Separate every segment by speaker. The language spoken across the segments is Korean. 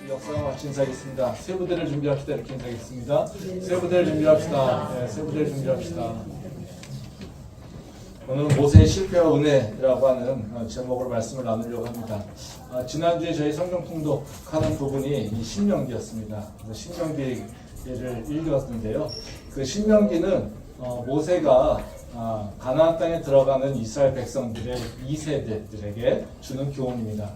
Speaker 1: 역사가 마치 인사하겠습니다. 세 부대를 준비합시다. 이렇게 인사하겠습니다. 세 부대를 준비합시다. 네, 세 부대를 준비합시다. 오늘은 모세의 실패와 은혜라고 하는 제목으로 말씀을 나누려고 합니다. 지난주에 저희 성경 통독하는 부분이 이 신명기였습니다. 신명기를 읽었는데요. 그 신명기는 모세가 가나안 땅에 들어가는 이스라엘 백성들의 2세대들에게 주는 교훈입니다.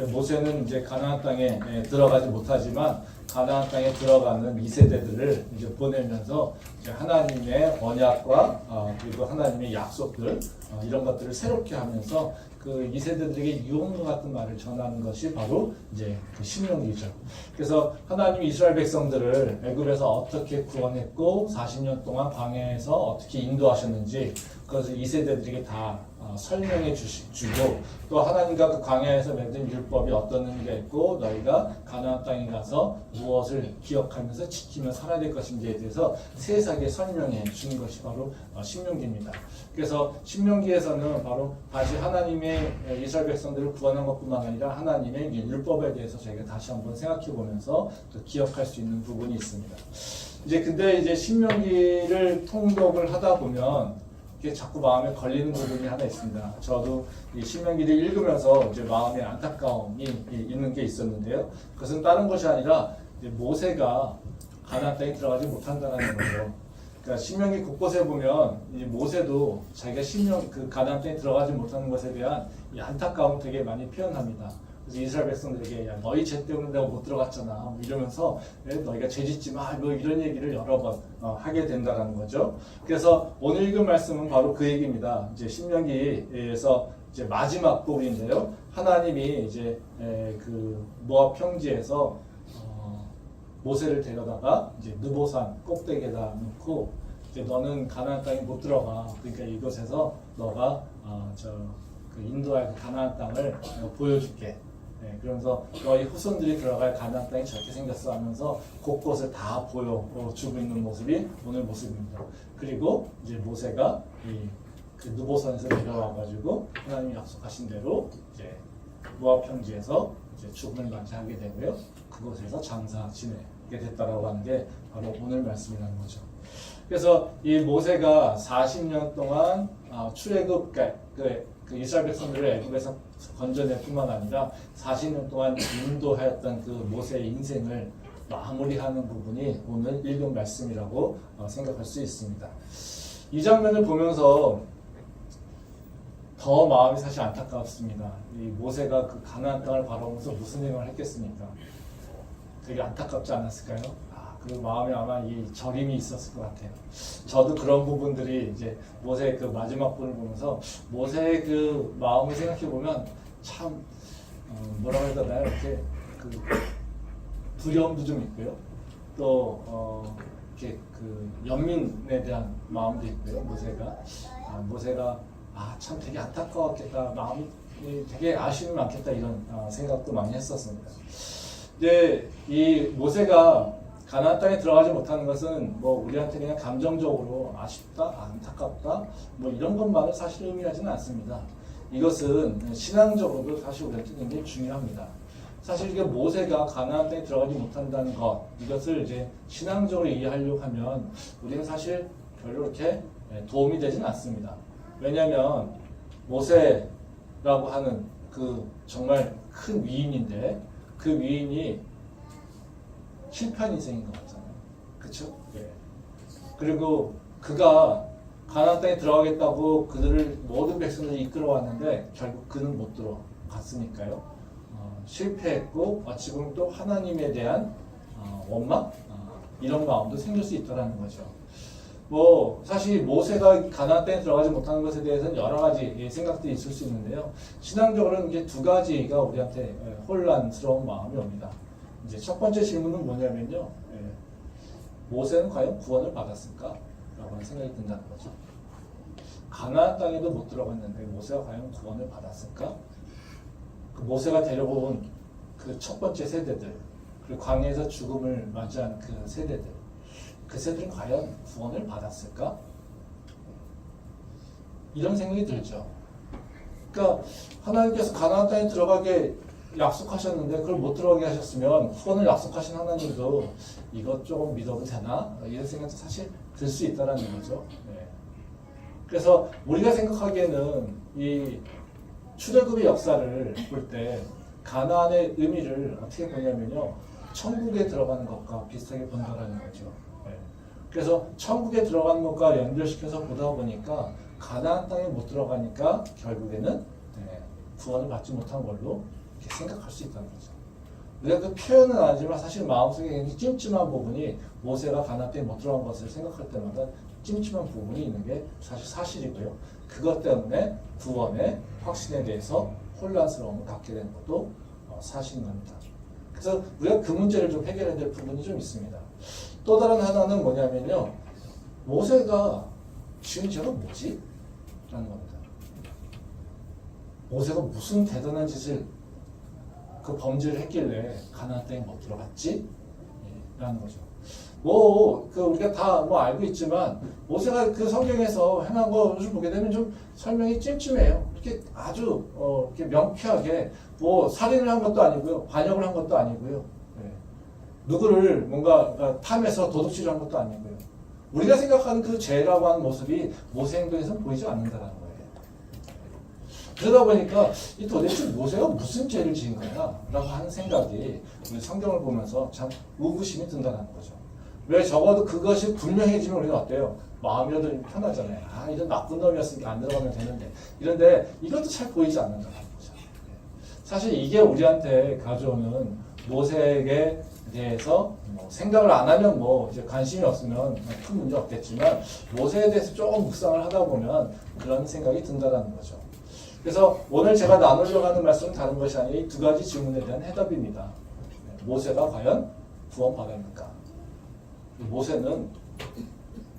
Speaker 1: 모세는 이제 가나안 땅에 들어가지 못하지만 가나안 땅에 들어가는 2세대들을 이제 보내면서 이제 하나님의 언약과 그리고 하나님의 약속들 이런 것들을 새롭게 하면서 그 2세대들에게 유언과 같은 말을 전하는 것이 바로 이제 그 신명기죠. 그래서 하나님이 이스라엘 백성들을 애굽에서 어떻게 구원했고 40년 동안 광야에서 어떻게 인도하셨는지 그것을 2세대들에게 다 설명해 주고 또 하나님과 그 광야에서 맺은 율법이 어떤 의미가 있고 너희가 가나안 땅에 가서 무엇을 기억하면서 지키며 살아야 될 것인지에 대해서 세세하게 설명해 주는 것이 바로 신명기입니다. 그래서 신명기에서는 바로 다시 하나님의 이스라엘 백성들을 구원한 것뿐만 아니라 하나님의 율법에 대해서 저희가 다시 한번 생각해 보면서 또 기억할 수 있는 부분이 있습니다. 근데 이제 신명기를 통독을 하다 보면 이게 자꾸 마음에 걸리는 부분이 하나 있습니다. 저도 이 신명기를 읽으면서 이제 마음에 안타까움이 있는 게 있었는데요. 그것은 다른 것이 아니라 이제 모세가 가나안 땅에 들어가지 못한다는 거죠. 그러니까 신명기 곳곳에 보면 이 모세도 자기가 그 가나안 땅에 들어가지 못하는 것에 대한 이 안타까움을 되게 많이 표현합니다. 그래서 이스라엘 백성들에게 야, 너희 죄 때문에 내가 못 들어갔잖아 뭐 이러면서 너희가 죄 짓지 마 뭐 이런 얘기를 여러 번 하게 된다는 거죠. 그래서 오늘 읽은 말씀은 바로 그 얘기입니다. 이제 신명기에서 이제 마지막 부분인데요. 하나님이 이제 그 모압 평지에서 모세를 데려다가 이제 느보산 꼭대기에다 놓고 이제 너는 가나안 땅에 못 들어가. 그러니까 이곳에서 너가 그 인도할 그 가나안 땅을 보여줄게. 그러면서 너희 후손들이 들어갈 가나안 땅이 저렇게 생겼어 하면서 곳곳을 다 보여주고 있는 모습이 오늘 모습입니다. 그리고 이제 모세가 그 느보산에서 내려와가지고 하나님이 약속하신 대로 이제 모압 평지에서 이제 죽음을 맞이하게 되고요. 그곳에서 장사 지내게 됐다라고 하는 게 바로 오늘 말씀이라는 거죠. 그래서 이 모세가 40년 동안 출애굽 그 이스라엘 백성들을 애굽에서 건져낼 뿐만 아니라 40년 동안 인도하였던 그 모세의 인생을 마무리하는 부분이 오늘 읽은 말씀이라고 생각할 수 있습니다. 이 장면을 보면서 더 마음이 사실 안타깝습니다. 이 모세가 그 가나안 땅을 바라보면서 무슨 생각을 했겠습니까? 되게 안타깝지 않았을까요? 그 마음에 아마 이 저림이 있었을 것 같아요. 저도 그런 부분들이 이제 모세의 그 마지막 부분을 보면서 모세의 그 마음을 생각해 보면 참 뭐라고 해야 되나요? 이렇게 그 두려움도 좀 있고요. 또 이렇게 그 연민에 대한 마음도 있고요. 모세가 참 되게 안타까웠겠다. 마음이 되게 아쉬움이 많겠다 이런 생각도 많이 했었습니다. 이제 이 모세가 가나안 땅에 들어가지 못하는 것은 뭐 우리한테 그냥 감정적으로 아쉽다, 안타깝다 뭐 이런 것만을 사실 의미하지는 않습니다. 이것은 신앙적으로도 사실 우리한테 굉장히 중요합니다. 사실 이게 모세가 가나안 땅에 들어가지 못한다는 것 이것을 이제 신앙적으로 이해하려고 하면 우리는 사실 별로 이렇게 도움이 되지는 않습니다. 왜냐하면 모세라고 하는 그 정말 큰 위인인데 그 위인이 실패한 인생인 것 같잖아요. 그렇죠? 그리고 그가 가나안 땅에 들어가겠다고 그들을 모든 백성들이 이끌어왔는데 결국 그는 못 들어갔으니까요. 실패했고 어찌 보면 또 하나님에 대한 원망 이런 마음도 생길 수 있다는 거죠. 뭐 사실 모세가 가나안 땅에 들어가지 못하는 것에 대해서는 여러 가지 생각들이 있을 수 있는데요. 신앙적으로는 이제 두 가지가 우리한테 혼란스러운 마음이 옵니다. 이제 첫 번째 질문은 뭐냐면요. 모세는 과연 구원을 받았을까? 라고 하는 생각이 든다는 거죠. 가나안 땅에도 못 들어갔는데 모세가 과연 구원을 받았을까? 그 모세가 데려온 그 첫 번째 세대들, 그리고 광야에서 죽음을 맞이한 그 세대들, 그 세대들은 과연 구원을 받았을까? 이런 생각이 들죠. 그러니까 하나님께서 가나안 땅에 들어가게 약속하셨는데 그걸 못 들어가게 하셨으면 후원을 약속하신 하나님도 이것 조금 믿어도 되나? 이런 생각도 사실 들 수 있다라는 거죠. 네. 그래서 우리가 생각하기에는 이 출애굽의 역사를 볼 때 가나안의 의미를 어떻게 보냐면요, 천국에 들어가는 것과 비슷하게 본다라는 거죠. 네. 그래서 천국에 들어가는 것과 연결시켜서 보다 보니까 가나안 땅에 못 들어가니까 결국에는 구원을 받지 못한 걸로 이렇게 생각할 수 있다는 거죠. 우리가 그 표현은 아니지만 사실 마음속에 굉장히 찜찜한 부분이 모세가 가나안 땅에 못 들어간 것을 생각할 때마다 찜찜한 부분이 있는 게 사실 사실이고요. 그것 때문에 구원의 확신에 대해서 혼란스러움을 갖게 되는 것도 사실인 겁니다. 그래서 우리가 그 문제를 좀 해결해야 될 부분이 좀 있습니다. 또 다른 하나는 뭐냐면요, 모세가 지은 죄가 뭐지? 라는 겁니다. 모세가 무슨 대단한 짓을 그 범죄를 했길래 가나안 땅에 못 들어갔지? 라는 거죠. 우리가 다 알고 있지만 모세가 그 성경에서 행한 것을 보게 되면 좀 설명이 찜찜해요. 이렇게 아주 이렇게 명쾌하게 살인을 한 것도 아니고요, 반역을 한 것도 아니고요, 누구를 뭔가 탐해서 도둑질을 한 것도 아니고요. 우리가 생각하는 그 죄라고 하는 모습이 모세 행동에서 보이지 않는다라는 거예요. 그러다 보니까 이 도대체 모세가 무슨 죄를 지은 거야? 라고 하는 생각이 우리 성경을 보면서 참 의구심이 든다는 거죠. 왜 적어도 그것이 분명해지면 우리는 어때요? 마음이라도 좀 편하잖아요. 이런 나쁜 놈이었으니까 안 들어가면 되는데. 이런데 이것도 잘 보이지 않는다는 거죠. 사실 이게 우리한테 가져오는 모세에게 대해서 생각을 안 하면 이제 관심이 없으면 큰 문제 없겠지만 모세에 대해서 조금 묵상을 하다 보면 그런 생각이 든다는 거죠. 그래서 오늘 제가 나누려고 하는 말씀은 다른 것이 아니라 이 두 가지 질문에 대한 해답입니다. 모세가 과연 구원받았는가? 모세는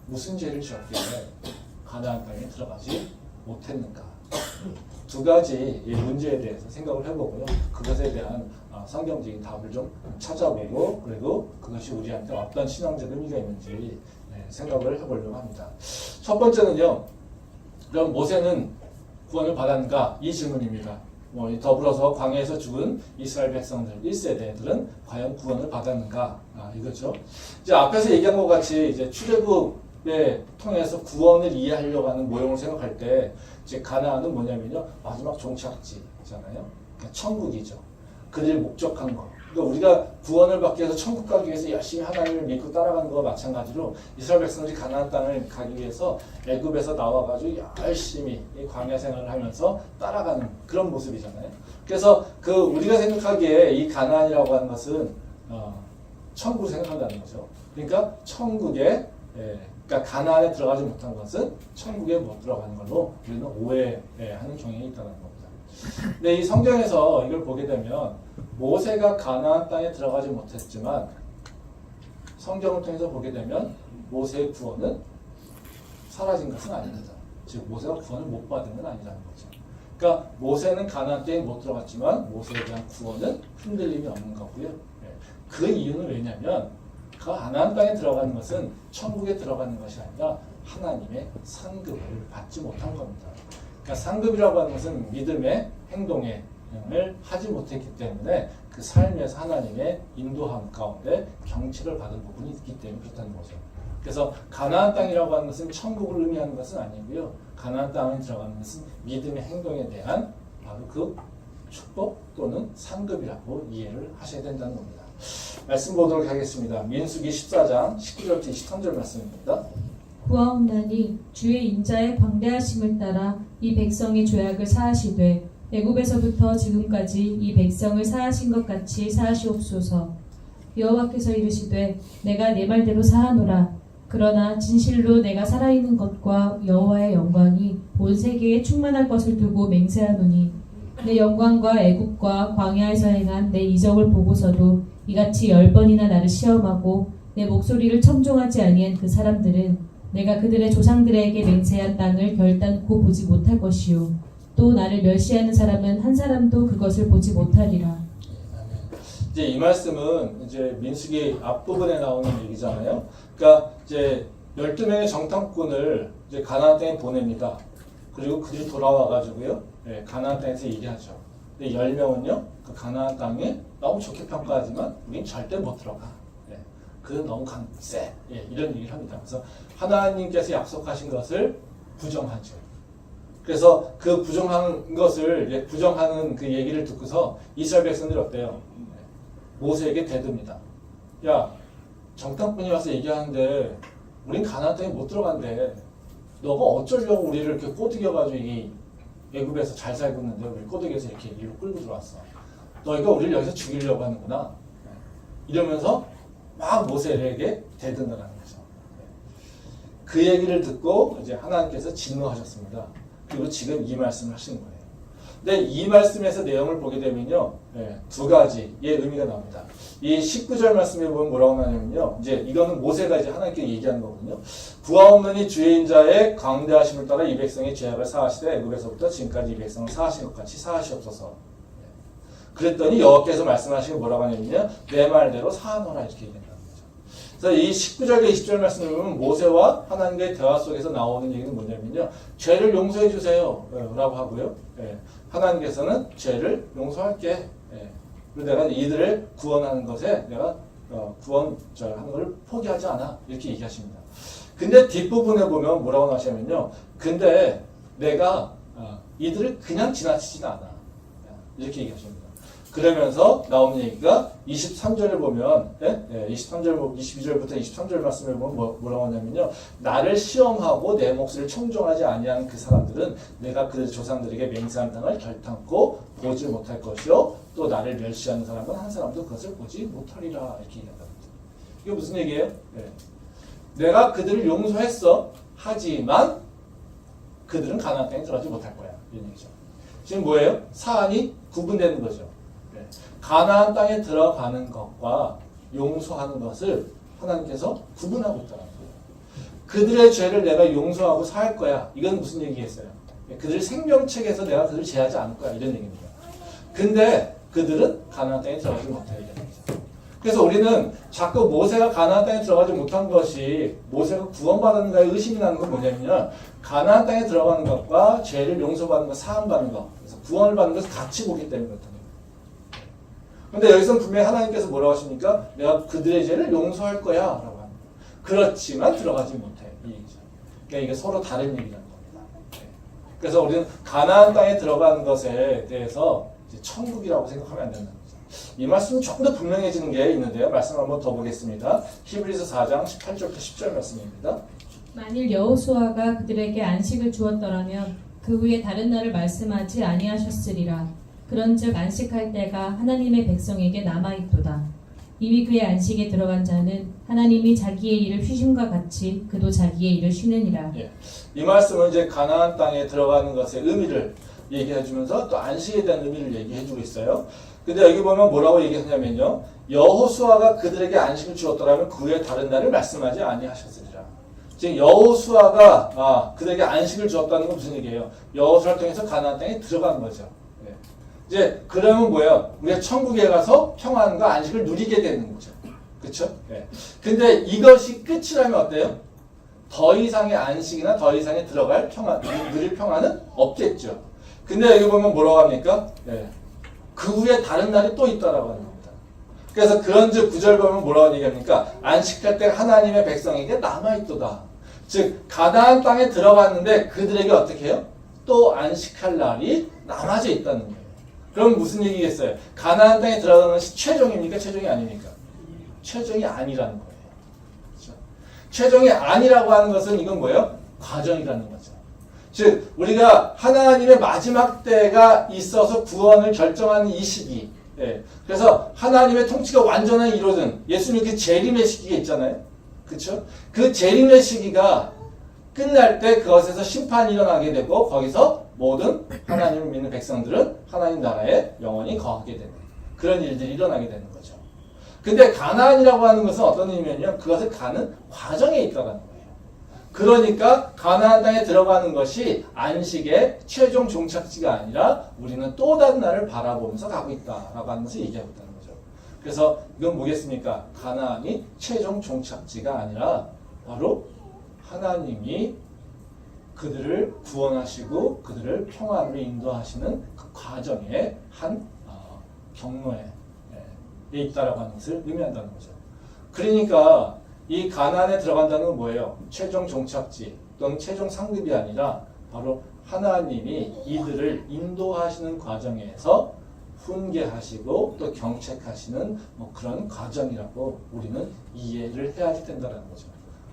Speaker 1: 무슨 죄를 지었길래 가나안 땅에 들어가지 못했는가? 두 가지 이 문제에 대해서 생각을 해보고요. 그것에 대한 성경적인 답을 좀 찾아보고, 그리고 그것이 우리한테 어떤 신앙적 의미가 있는지 생각을 해보려고 합니다. 첫 번째는요, 그럼 모세는 구원을 받았는가? 이 질문입니다. 더불어서 광야에서 죽은 이스라엘 백성들 1세대들은 과연 구원을 받았는가? 이거죠. 이제 앞에서 얘기한 것 같이 이제 출애굽에 통해서 구원을 이해하려고 하는 모형을 생각할 때 이제 가나안은 뭐냐면요, 마지막 종착지잖아요. 그러니까 천국이죠. 그들 목적한 거. 그러니까 우리가 구원을 받기 위해서 천국 가기 위해서 열심히 하나님을 믿고 따라가는 거와 마찬가지로 이스라엘 백성들이 가나안 땅을 가기 위해서 애굽에서 나와가지고 열심히 이 광야 생활을 하면서 따라가는 그런 모습이잖아요. 그래서 우리가 생각하기에 이 가나안이라고 하는 것은 천국을 생각한다는 거죠. 그러니까 천국에 그러니까 가나안에 들어가지 못한 것은 천국에 못 들어가는 걸로 우리는 오해하는 경향이 있다는 겁니다. 근데 이 성경에서 이걸 보게 되면 모세가 가나안 땅에 들어가지 못했지만 성경을 통해서 보게 되면 모세의 구원은 사라진 것은 아닙니다. 즉 모세가 구원을 못 받은 건 아니라는 거죠. 그러니까 모세는 가나안 땅에 못 들어갔지만 모세에 대한 구원은 흔들림이 없는 거고요. 그 이유는 왜냐하면 그 가나안 땅에 들어가는 것은 천국에 들어가는 것이 아니라 하나님의 상급을 받지 못한 겁니다. 그러니까 상급이라고 하는 것은 믿음의 행동을 하지 못했기 때문에 그 삶에서 하나님의 인도함 가운데 경치를 받은 부분이 있기 때문에 그렇다는 거죠. 그래서 가나안 땅이라고 하는 것은 천국을 의미하는 것은 아니고요. 가나안 땅에 들어가는 것은 믿음의 행동에 대한 바로 그 축복 또는 상급이라고 이해를 하셔야 된다는 겁니다. 말씀 보도록 하겠습니다. 민수기 14장 19절부터 23절 말씀입니다.
Speaker 2: 구하옵나니 주의 인자의 광대하심을 따라 이 백성의 죄악을 사하시되 애굽에서부터 지금까지 이 백성을 사하신 것 같이 사하시옵소서. 여호와께서 이르시되 내가 내 말대로 사하노라. 그러나 진실로 내가 살아있는 것과 여호와의 영광이 온 세계에 충만할 것을 두고 맹세하노니 내 영광과 애굽과 광야에서 행한 내 이적을 보고서도 이같이 10번이나 나를 시험하고 내 목소리를 청종하지 아니한 그 사람들은 내가 그들의 조상들에게 맹세한 땅을 결단코 보지 못할 것이요 또 나를 멸시하는 사람은 한 사람도 그것을 보지 못하리라.
Speaker 1: 이제 이 말씀은 이제 민수기 앞부분에 나오는 얘기잖아요. 그러니까 이제 12명의 정탐꾼을 이제 가나안 땅에 보냅니다. 그리고 그들이 돌아와 가지고요, 가나안 땅에서 얘기하죠. 근데 10명은요, 그 가나안 땅에 너무 좋게 평가하지만 우린 절대 못 들어가. 예. 그는 너무 세. 예, 이런 얘기를 합니다. 그래서 하나님께서 약속하신 것을 부정하죠. 그래서 그 부정한 것을, 예, 부정하는 그 얘기를 듣고서 이스라엘 백성들이 어때요? 모세에게 대듭니다. 야, 정탐꾼이 와서 얘기하는데 우린 가나안 땅에 못 들어간대. 너가 어쩌려고 우리를 이렇게 꼬드겨가지고 이 애굽에서 잘 살고 있는데 우리 꼬드겨서 이렇게 이리로 끌고 들어왔어. 너희가 우리를 여기서 죽이려고 하는구나. 이러면서 막 모세에게 대든다는 거죠. 그 얘기를 듣고 이제 하나님께서 진노하셨습니다. 그리고 지금 이 말씀을 하시는 거예요. 근데 이 말씀에서 내용을 보게 되면요, 두 가지의 의미가 나옵니다. 이 19절 말씀에 보면 뭐라고 나냐면요, 이제 이거는 모세가 이제 하나님께 얘기하는 거거든요. 부하 없는 이 주의 인자의 광대하심을 따라 이 백성의 죄악을 사하시되 애굽에서부터 지금까지 이 백성을 사하신 것 같이 사하시옵소서. 그랬더니 여호와께서 말씀하시고 뭐라고 하냐면요, 내 말대로 사하노라 이렇게 얘기한다는 거죠. 그래서 이 19절과 20절 말씀을 보면 모세와 하나님과의 대화 속에서 나오는 얘기는 뭐냐면요, 죄를 용서해 주세요 라고 하고요, 하나님께서는 죄를 용서할게. 그리고 내가 이들을 구원하는 것에 내가 구원하는 걸 포기하지 않아. 이렇게 얘기하십니다. 근데 뒷부분에 보면 뭐라고 하시냐면요, 근데 내가 이들을 그냥 지나치지는 않아. 이렇게 얘기하십니다. 그러면서 나오는 얘기가 23절을 보면, 22절부터 23절 말씀을 보면 뭐라고 하냐면요, 나를 시험하고 내 몫을 청종하지 아니하는 그 사람들은 내가 그들 조상들에게 맹세한 땅을 결탄코 보지 못할 것이요, 또 나를 멸시하는 사람은 한 사람도 그것을 보지 못하리라. 이렇게 얘기한다. 이게 무슨 얘기예요? 내가 그들을 용서했어. 하지만 그들은 가나안 땅에 들어가지 못할 거야. 이런 얘기죠. 지금 뭐예요? 사안이 구분되는 거죠. 가나안 땅에 들어가는 것과 용서하는 것을 하나님께서 구분하고 있다는 거예요. 그들의 죄를 내가 용서하고 살 거야. 이건 무슨 얘기겠어요? 그들 생명책에서 내가 그들을 제하지 않을 거야. 이런 얘기입니다. 근데 그들은 가나안 땅에 들어가지 못해. 이런 얘기죠. 그래서 우리는 자꾸 모세가 가나안 땅에 들어가지 못한 것이 모세가 구원받았는가에 의심이 나는 건 뭐냐면요, 가나안 땅에 들어가는 것과 죄를 용서받는 것, 사함받는 것, 그래서 구원을 받는 것을 같이 보기 때문에 그렇다는 거예요. 근데 여기서는 분명히 하나님께서 뭐라고 하십니까? 내가 그들의 죄를 용서할 거야 라고 합니다. 그렇지만 들어가지 못해. 이 얘기죠. 그러니까 이게 서로 다른 얘기라는 겁니다. 그래서 우리는 가나안 땅에 들어가는 것에 대해서 이제 천국이라고 생각하면 안 된다는 거죠. 이 말씀은 조금 더 분명해지는 게 있는데요. 말씀 한번 더 보겠습니다. 히브리서 4장 18절부터 10절 말씀입니다.
Speaker 2: 만일 여호수아가 그들에게 안식을 주었더라면 그 후에 다른 날을 말씀하지 아니하셨으리라. 그런즉 안식할 때가 하나님의 백성에게 남아있도다. 이미 그의 안식에 들어간 자는 하나님이 자기의 일을 쉬심과 같이 그도 자기의 일을 쉬느니라.
Speaker 1: 이 말씀은 이제 가나안 땅에 들어가는 것의 의미를 얘기해주면서 또 안식에 대한 의미를 얘기해주고 있어요. 근데 여기 보면 뭐라고 얘기하냐면요, 여호수아가 그들에게 안식을 주었더라면 그 후에 다른 날을 말씀하지 아니하셨으리라. 즉 여호수아가 그들에게 안식을 주었다는 건 무슨 얘기예요? 여호수아를 통해서 가나안 땅에 들어간 거죠. 이제 그러면 뭐예요? 우리가 천국에 가서 평안과 안식을 누리게 되는 거죠. 그렇죠? 근데 이것이 끝이라면 어때요? 더 이상의 안식이나 더 이상의 들어갈 평안, 누릴 평안은 없겠죠. 근데 여기 보면 뭐라고 합니까? 그 후에 다른 날이 또 있다라고 하는 겁니다. 그래서 그런즉 9절 보면 뭐라고 얘기합니까? 안식할 때 하나님의 백성에게 남아있도다. 즉 가나안 땅에 들어갔는데 그들에게 어떻게 해요? 또 안식할 날이 남아져 있다는 거예요. 그럼 무슨 얘기겠어요? 가나안 땅에 들어가는 것이 최종입니까? 최종이 아닙니까? 최종이 아니라는 거예요. 그렇죠? 최종이 아니라고 하는 것은 이건 뭐예요? 과정이라는 거죠. 즉 우리가 하나님의 마지막 때가 있어서 구원을 결정하는 이 시기, 그래서 하나님의 통치가 완전히 이루어진 예수님 그 재림의 시기가 있잖아요. 그렇죠? 그 재림의 시기가 끝날 때 그것에서 심판이 일어나게 되고 거기서 모든 하나님을 믿는 백성들은 하나님 나라에 영원히 거하게 되는 그런 일들이 일어나게 되는 거죠. 근데 가나안이라고 하는 것은 어떤 의미냐면 그것을 가는 과정에 있다는 거예요. 그러니까 가나안 땅에 들어가는 것이 안식의 최종 종착지가 아니라 우리는 또 다른 날을 바라보면서 가고 있다라고 하는 것을 얘기하고 있다는 거죠. 그래서 이건 뭐겠습니까? 가나안이 최종 종착지가 아니라 바로 하나님이 그들을 구원하시고 그들을 평안으로 인도하시는 그 과정의 한 경로에 있다라고 하는 것을 의미한다는 거죠. 그러니까 이 가나안에 들어간다는 건 뭐예요? 최종 종착지 또는 최종 상급이 아니라 바로 하나님이 이들을 인도하시는 과정에서 훈계하시고 또 경책하시는 그런 과정이라고 우리는 이해를 해야 된다는 거죠.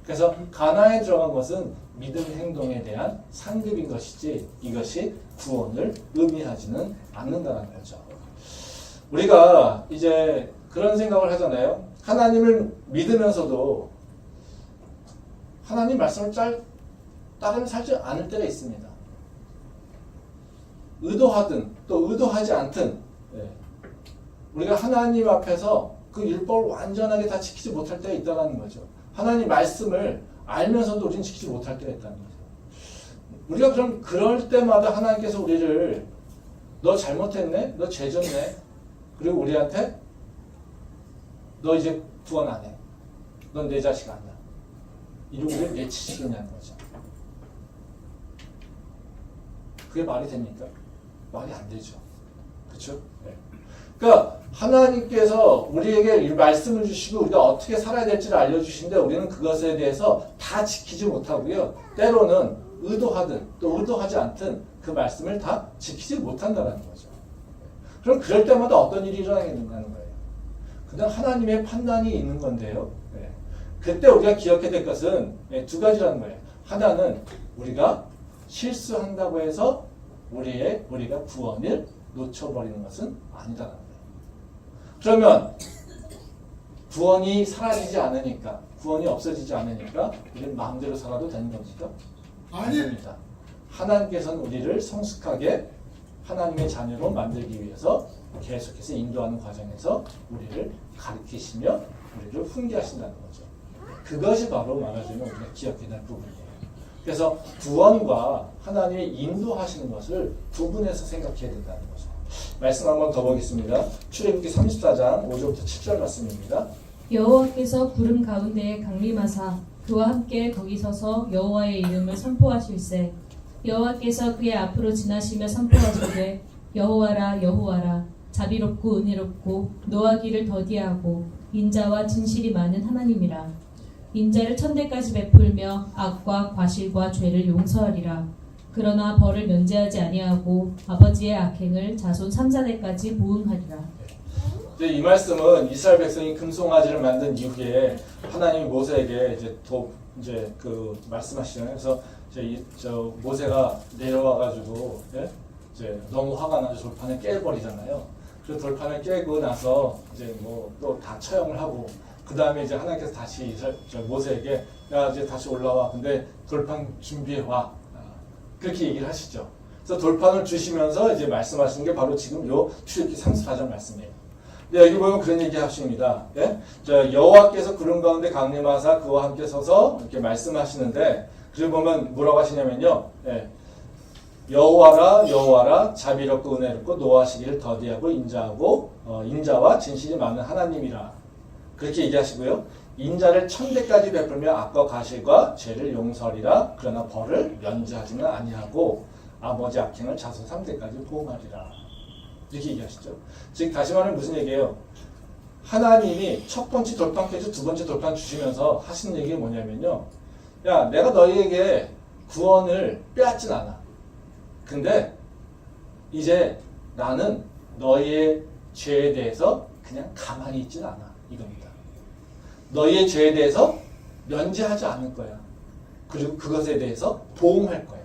Speaker 1: 그래서 가나안에 들어간 것은 믿음 행동에 대한 상급인 것이지 이것이 구원을 의미하지는 않는다는 거죠. 우리가 이제 그런 생각을 하잖아요. 하나님을 믿으면서도 하나님 말씀을 따르며 살지 않을 때가 있습니다. 의도하든 또 의도하지 않든 우리가 하나님 앞에서 그 율법을 완전하게 다 지키지 못할 때가 있다는 거죠. 하나님 말씀을 알면서도 우리는 지키지 못할 때가 있다는 거죠. 우리가 그럼 그럴 때마다 하나님께서 우리를 너 잘못했네? 너 죄졌네? 그리고 우리한테 너 이제 구원 안 해. 넌 내 자식 아니야. 이러고 우리를 내치시겠냐는 거죠. 그게 말이 됩니까? 말이 안 되죠. 그렇죠? 네. 그러니까 하나님께서 우리에게 이 말씀을 주시고 우리가 어떻게 살아야 될지를 알려주시는데 우리는 그것에 대해서 다 지키지 못하고요. 때로는 의도하든 또 의도하지 않든 그 말씀을 다 지키지 못한다는 거죠. 그럼 그럴 때마다 어떤 일이 일어나게 된다는 거예요. 그냥 하나님의 판단이 있는 건데요. 네. 그때 우리가 기억해야 될 것은 두 가지라는 거예요. 하나는 우리가 실수한다고 해서 우리가 구원을 놓쳐버리는 것은 아니다라는 거예요. 그러면 구원이 사라지지 않으니까, 구원이 없어지지 않으니까 우리는 마음대로 살아도 되는 겁니까? 아닙니다. 하나님께서는 우리를 성숙하게 하나님의 자녀로 만들기 위해서 계속해서 인도하는 과정에서 우리를 가르치시며 우리를 훈계하신다는 거죠. 그것이 바로 말하자면 우리가 기억해야 할 부분이에요. 그래서 구원과 하나님의 인도하시는 것을 구분해서 생각해야 된다는 거죠. 말씀 한번 더 보겠습니다. 출애굽기 34장 5절부터 7절 말씀입니다.
Speaker 2: 여호와께서 구름 가운데에 강림하사 그와 함께 거기 서서 여호와의 이름을 선포하실세. 여호와께서 그의 앞으로 지나시며 선포하시되 여호와라 여호와라 자비롭고 은혜롭고 노하기를 더디하고 인자와 진실이 많은 하나님이라. 인자를 천대까지 베풀며 악과 과실과 죄를 용서하리라. 그러나 벌을 면제하지 아니하고 아버지의 악행을 자손 3사대까지 보응하리라.
Speaker 1: 이 말씀은 이스라엘 백성이 금송아지를 만든 이후에 하나님이 모세에게 이제 말씀하시잖아요. 그래서 모세가 내려와가지고 이제 너무 화가 나서 돌판을 깨버리잖아요. 그래서 돌판을 깨고 나서 이제 또 다 처형을 하고 그 다음에 이제 하나님께서 다시 모세에게 야 이제 다시 올라와. 근데 돌판 준비해 와. 그렇게 얘기를 하시죠. 그래서 돌판을 주시면서 이제 말씀하시는 게 바로 지금 요 출애굽기 34장 말씀이에요. 근데 여기 보면 그런 얘기 하십니다. 예? 여호와께서 구름 가운데 강림하사 그와 함께 서서 이렇게 말씀하시는데 그리고 보면 뭐라고 하시냐면요. 예. 여호와라 여호와라 자비롭고 은혜롭고 노하시기를 더디하고 인자하고 인자와 진실이 많은 하나님이라. 그렇게 얘기하시고요. 인자를 천대까지 베풀며 악과 과실과 죄를 용서하리라. 그러나 벌을 면제하지는 아니하고 아버지 악행을 자손 3대까지 보응하리라. 이렇게 얘기하시죠. 즉 다시 말하면 무슨 얘기예요? 하나님이 첫 번째 돌판 깨주 두 번째 돌판 주시면서 하시는 얘기가 뭐냐면요. 야 내가 너희에게 구원을 빼앗진 않아. 근데 이제 나는 너희의 죄에 대해서 그냥 가만히 있진 않아. 이겁니다. 너희의 죄에 대해서 면제하지 않을 거야. 그리고 그것에 대해서 보응할 거야.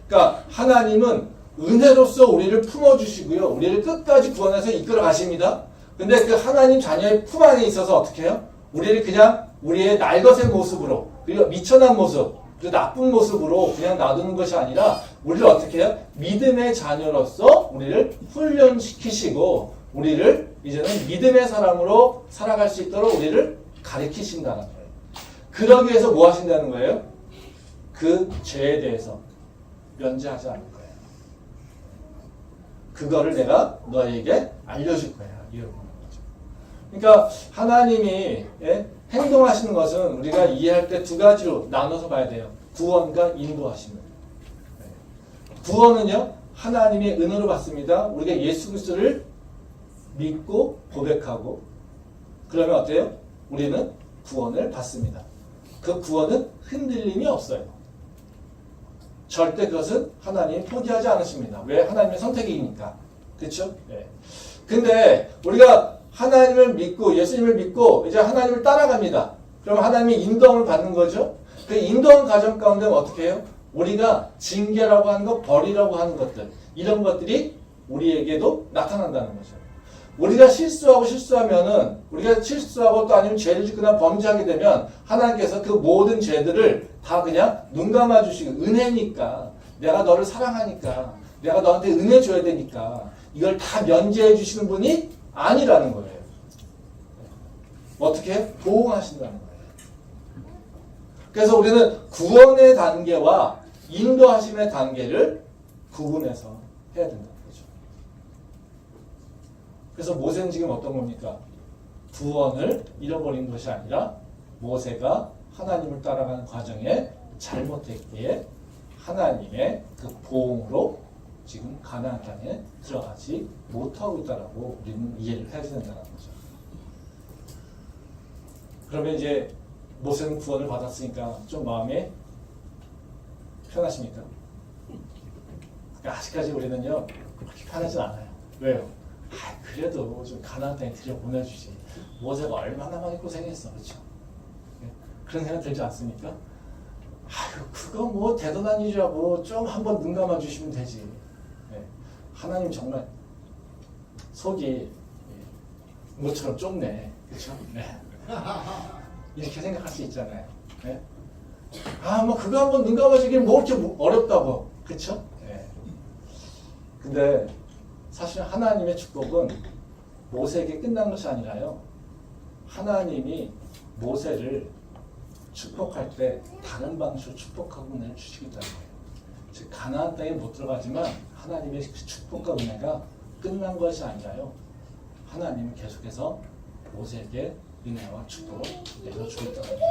Speaker 1: 그러니까 하나님은 은혜로서 우리를 품어주시고요. 우리를 끝까지 구원해서 이끌어 가십니다. 근데 그 하나님 자녀의 품 안에 있어서 어떻게 해요? 우리를 그냥 우리의 날것의 모습으로 그리고 미천한 모습 그리고 나쁜 모습으로 그냥 놔두는 것이 아니라 우리를 어떻게 해요? 믿음의 자녀로서 우리를 훈련시키시고 우리를 이제는 믿음의 사람으로 살아갈 수 있도록 우리를 가르치신다는 거예요. 그러기 위해서 뭐 하신다는 거예요? 그 죄에 대해서 면제하지 않을 거예요. 그거를 내가 너에게 알려줄 거야. 이런 거죠. 그러니까 하나님이 행동하시는 것은 우리가 이해할 때 두 가지로 나눠서 봐야 돼요. 구원과 인도하심을. 구원은요, 하나님의 은혜로 받습니다. 우리가 예수 그리스도를 믿고 고백하고 그러면 어때요? 우리는 구원을 받습니다. 그 구원은 흔들림이 없어요. 절대 그것은 하나님이 포기하지 않으십니다. 왜? 하나님의 선택이니까. 그렇죠? 네. 근데 우리가 하나님을 믿고 예수님을 믿고 이제 하나님을 따라갑니다. 그럼 하나님의 인도함을 받는 거죠. 그 인도함 과정 가운데 어떻게 해요? 우리가 징계라고 하는 것, 벌이라고 하는 것들, 이런 것들이 우리에게도 나타난다는 거죠. 우리가 실수하면은 우리가 실수하고 또 아니면 죄를 짓거나 범죄하게 되면 하나님께서 그 모든 죄들을 다 그냥 눈 감아 주시고, 은혜니까, 내가 너를 사랑하니까, 내가 너한테 은혜 줘야 되니까 이걸 다 면제해 주시는 분이 아니라는 거예요. 어떻게 해요? 보호하신다는 거예요. 그래서 우리는 구원의 단계와 인도하심의 단계를 구분해서 해야 된다는 거죠. 그래서 모세는 지금 어떤 겁니까? 구원을 잃어버린 것이 아니라 모세가 하나님을 따라가는 과정에 잘못했기에 하나님의 그 보응으로 지금 가나안 땅에 들어가지 못하고 있다라고 우리는 이해를 해야 된다는 거죠. 그러면 이제 모세는 구원을 받았으니까 좀 마음이 편하십니까? 그러니까 아직까지 우리는요 그렇게 편하진 않아요. 왜요? 그래도 좀 가나안 땅에 들여보내주지. 모세가 얼마나 많이 고생했어, 그렇죠? 그런 생각 들지 않습니까? 아유, 그거 뭐 대단한 일이라고 좀 한번 눈 감아 주시면 되지. 네. 하나님 정말 속이 뭐처럼 좁네, 그렇죠? 네. 이렇게 생각할 수 있잖아요. 네? 뭐 그거 한번 눈 감아주기는 뭐 이렇게 어렵다고, 그렇죠? 네. 근데 사실 하나님의 축복은 모세에게 끝난 것이 아니라요. 하나님이 모세를 축복할 때 다른 방식으로 축복하고 은혜를 주시겠다는 거예요. 즉 가나안 땅에 못 들어가지만 하나님의 그 축복과 은혜가 끝난 것이 아니라요. 하나님은 계속해서 모세에게 은혜와 축복을 내려주겠다는 거예요.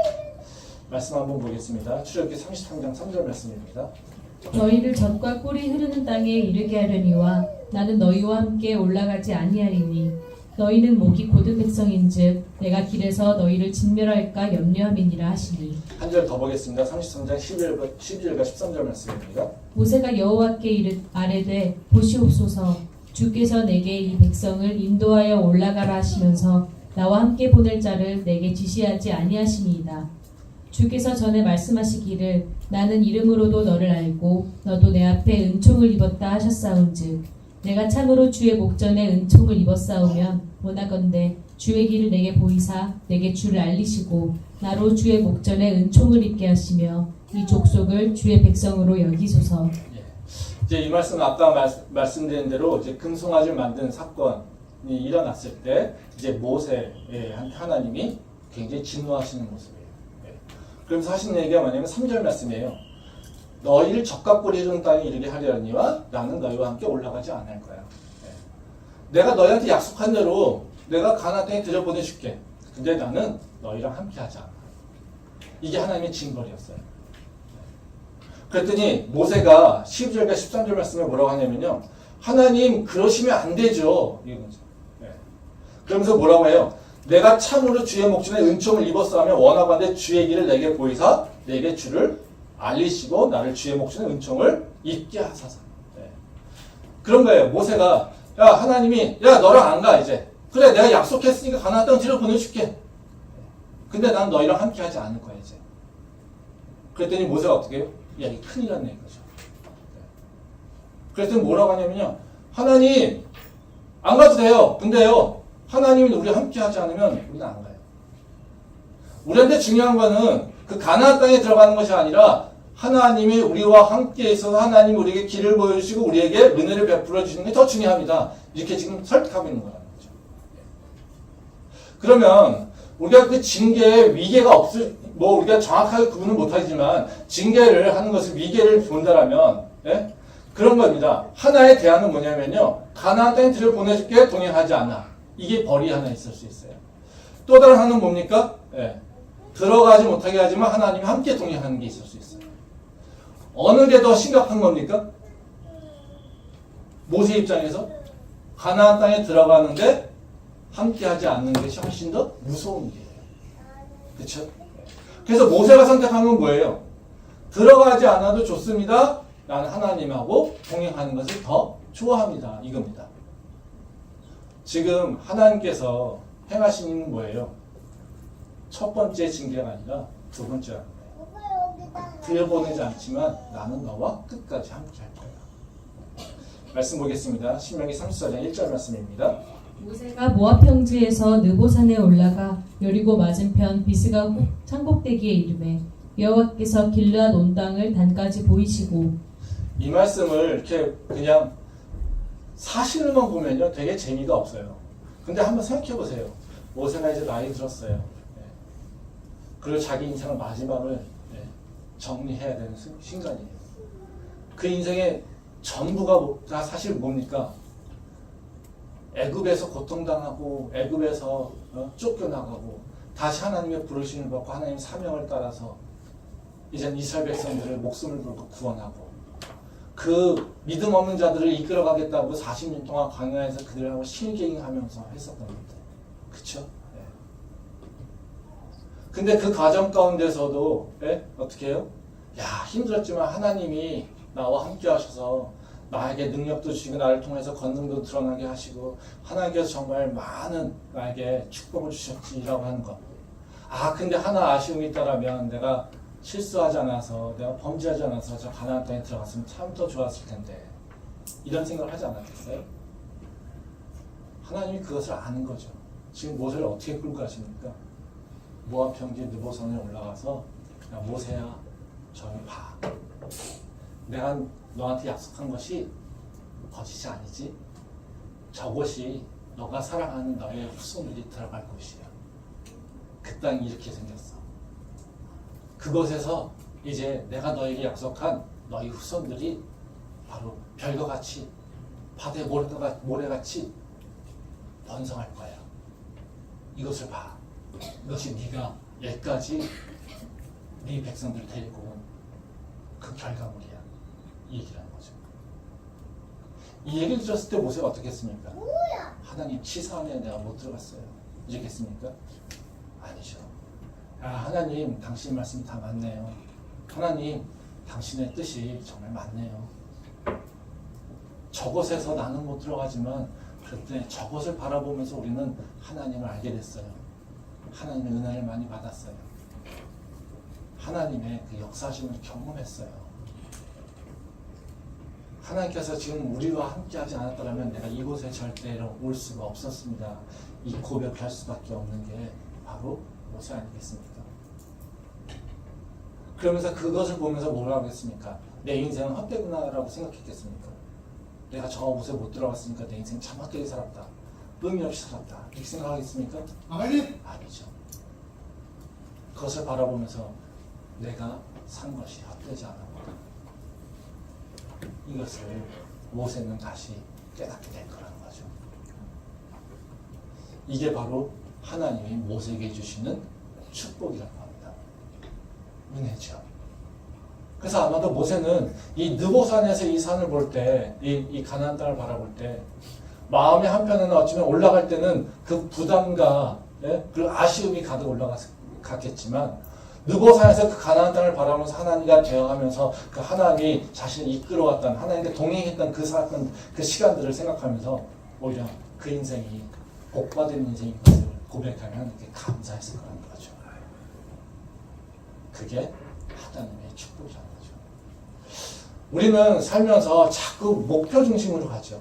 Speaker 1: 말씀 한번 보겠습니다. 출애굽기 33장 3절 말씀입니다.
Speaker 2: 너희를 젖과 꿀이 흐르는 땅에 이르게 하려니와 나는 너희와 함께 올라가지 아니하리니 너희는 목이 곧은 백성인즉 내가 길에서 너희를 진멸할까 염려함이니라 하시니.
Speaker 1: 한 절 더 보겠습니다. 33장 12절과 13절 말씀입니다.
Speaker 2: 모세가 여호와께 아뢰되 보시옵소서 주께서 내게 이 백성을 인도하여 올라가라 하시면서 나와 함께 보낼 자를 내게 지시하지 아니하시니이다. 주께서 전에 말씀하시기를 나는 이름으로도 너를 알고 너도 내 앞에 은총을 입었다 하셨사온즉 내가 참으로 주의 목전에 은총을 입었사오면 원하건대 주의 길을 내게 보이사 내게 주를 알리시고 나로 주의 목전에 은총을 입게 하시며 이 족속을 주의 백성으로 여기소서.
Speaker 1: 이제 이 말씀 아까 말씀드린 대로 이제 금송아지를 만든 사건이 일어났을 때 이제 모세한테 하나님이 굉장히 진노하시는 모습이에요. 그러면서 하시는 얘기가 뭐냐면 3절 말씀이에요. 너희를 젖과 꿀이 흐르는 땅에 이르게 하려니와 나는 너희와 함께 올라가지 않을 거야. 내가 너희한테 약속한 대로 내가 가나안 땅에 들여보내줄게. 근데 나는 너희랑 함께 하지 않아. 이게 하나님의 징벌이었어요. 그랬더니 모세가 12절과 13절 말씀에 뭐라고 하냐면요. 하나님 그러시면 안 되죠. 이거죠. 그러면서 뭐라고 해요? 내가 참으로 주의 목전에 은총을 입었사오며 원하건대 주의 길을 내게 보이사 내게 주를 알리시고 나를 주의 목전에 은총을 입게 하사사. 그런 거예요. 모세가 야 하나님이 야 너랑 안 가 이제. 그래 내가 약속했으니까 가나안 땅 뒤로 보내줄게. 근데 난 너희랑 함께 하지 않을 거야 이제. 그랬더니 모세가 어떻게 해요? 야 이게 큰일 났네 이거죠. 그랬더니 뭐라고 하냐면요. 하나님 안 가도 돼요. 근데요 하나님이 우리와 함께 하지 않으면 우리는 안 가요. 우리한테 중요한 거는 그 가나안 땅에 들어가는 것이 아니라 하나님이 우리와 함께 있어서 하나님이 우리에게 길을 보여주시고 우리에게 은혜를 베풀어 주시는 게 더 중요합니다. 이렇게 지금 설득하고 있는 거라는 거죠. 그러면 우리가 그 징계에 위계가 우리가 정확하게 구분을 못하지만 징계를 하는 것을 위계를 본다라면 그런 겁니다. 하나의 대안은 뭐냐면요. 가나안 땅에 들여보내줄게 동행하지 않아. 이게 벌이 하나 있을 수 있어요. 또 다른 하나는 뭡니까? 예. 들어가지 못하게 하지만 하나님이 함께 동행하는 게 있을 수 있어요. 어느 게 더 심각한 겁니까? 모세 입장에서 가나안 땅에 들어가는데 함께하지 않는 것이 훨씬 더 무서운 일이에요. 그렇죠? 그래서 모세가 선택한 건 뭐예요? 들어가지 않아도 좋습니다. 나는 하나님하고 동행하는 것을 더 좋아합니다. 이겁니다. 지금 하나님께서 행하신 일은 뭐예요? 첫 번째 징계가 아니라 두 번째 하는 거예요. 들여보내지 않지만 나는 너와 끝까지 함께 할 거야. 말씀 보겠습니다. 신명기 34장 1절 말씀입니다.
Speaker 2: 모세가 모압 평지에서 느보산에 올라가 여리고 맞은편 비스가 창곡대기에 이르매 여호와께서 길르앗 온 땅을 단까지 보이시고. 이
Speaker 1: 말씀을 이렇게 그냥 사실만 보면요 되게 재미가 없어요. 근데 한번 생각해 보세요. 모세가 이제 나이 들었어요. 그리고 자기 인생의 마지막을 정리해야 되는 순간이에요. 그 인생의 전부가 다 사실 뭡니까? 애굽에서 고통당하고 애굽에서 쫓겨나가고 다시 하나님의 부르심을 받고 하나님의 사명을 따라서 이제 이스라엘 백성들을 목숨을 걸고 구원하고 그 믿음 없는 자들을 이끌어가겠다고 40년 동안 광야에서 그들하고 실갱하면서 했었던 겁니다. 그쵸? 근데 그 과정 가운데서도 어떻게 해요? 야, 힘들었지만 하나님이 나와 함께 하셔서 나에게 능력도 주시고 나를 통해서 권능도 드러나게 하시고 하나님께서 정말 많은 나에게 축복을 주셨지라고 하는 것. 아, 근데 하나 아쉬움이 있다라면 내가 실수하지 않아서 내가 범죄하지 않아서 저 가나안 땅에 들어갔으면 참 더 좋았을 텐데 이런 생각을 하지 않았겠어요? 하나님이 그것을 아는 거죠. 지금 모세를 어떻게 끌고 가십니까? 모압 평지 느보산에 올라가서 야, 모세야 저기 봐. 내가 너한테 약속한 것이 거짓이 아니지? 저곳이 너가 사랑하는 너의 후손들이 들어갈 곳이야. 그 땅이 이렇게 생겼어. 그곳에서 이제 내가 너에게 약속한 너희 후손들이 바로 별과 같이 바다의 모래같이 번성할 거야. 이것을 봐. 이것이 네가 여기까지 네 백성들을 데리고 온 그 결과물이야. 이 얘기를 하는 거죠. 이 얘기를 들었을 때 모세가 어떻게 했습니까? 하나님 치사 안에 내가 못 들어갔어요. 이랬겠습니까? 아니죠. 아, 하나님 당신 말씀이 다 맞네요. 하나님 당신의 뜻이 정말 맞네요. 저곳에서 나는 못 들어가지만 그때 저곳을 바라보면서 우리는 하나님을 알게 됐어요. 하나님의 은혜를 많이 받았어요. 하나님의 그 역사심을 경험했어요. 하나님께서 지금 우리와 함께 하지 않았더라면 내가 이곳에 절대 올 수가 없었습니다. 이 고백할 수밖에 없는 게 바로 모세 아니겠습니까? 그러면서 그것을 보면서 뭐라고 하겠습니까? 내 인생은 헛되구나라고 생각했겠습니까? 내가 저 곳에 못 들어갔으니까 내 인생 참 헛되게 살았다. 의미 없이 살았다. 이렇게 생각하겠습니까? 아니죠. 그것을 바라보면서 내가 산 것이 헛되지 않았다. 이것을 모세는 다시 깨닫게 될 거라는 거죠. 이게 바로 하나님이 모세에게 주시는 축복이라고 합니다. 은혜죠. 그래서 아마도 모세는 이 느보산에서 이 산을 볼 때, 이 가나안 땅을 바라볼 때 마음의 한편에는 어쩌면 올라갈 때는 그 부담과 그 아쉬움이 가득 올라갔겠지만 느보산에서 그 가나안 땅을 바라보면서 하나님과 대화하면서 그 하나님이 자신을 이끌어왔던 하나님과 동행했던 그 사건, 그 시간들을 생각하면서 오히려 그 인생이 복받은 인생인 것을 고백하면 그게 감사했을 거라는 거죠. 그게 하나님의 축복이라는 거죠. 우리는 살면서 자꾸 목표 중심으로 가죠.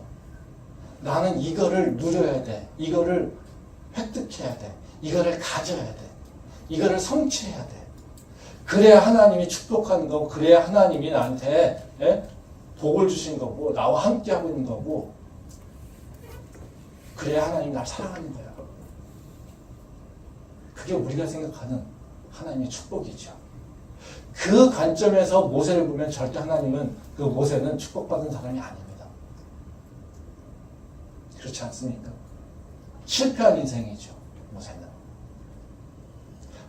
Speaker 1: 나는 이거를 누려야 돼. 이거를 획득해야 돼. 이거를 가져야 돼. 이거를 성취해야 돼. 그래야 하나님이 축복하는 거고, 그래야 하나님이 나한테 복을 주신 거고, 나와 함께 하고 있는 거고, 그래야 하나님이 날 사랑하는 거야. 그게 우리가 생각하는 하나님의 축복이죠. 그 관점에서 모세를 보면 절대 하나님은 그 모세는 축복받은 사람이 아닙니다. 그렇지 않습니까? 실패한 인생이죠, 모세는.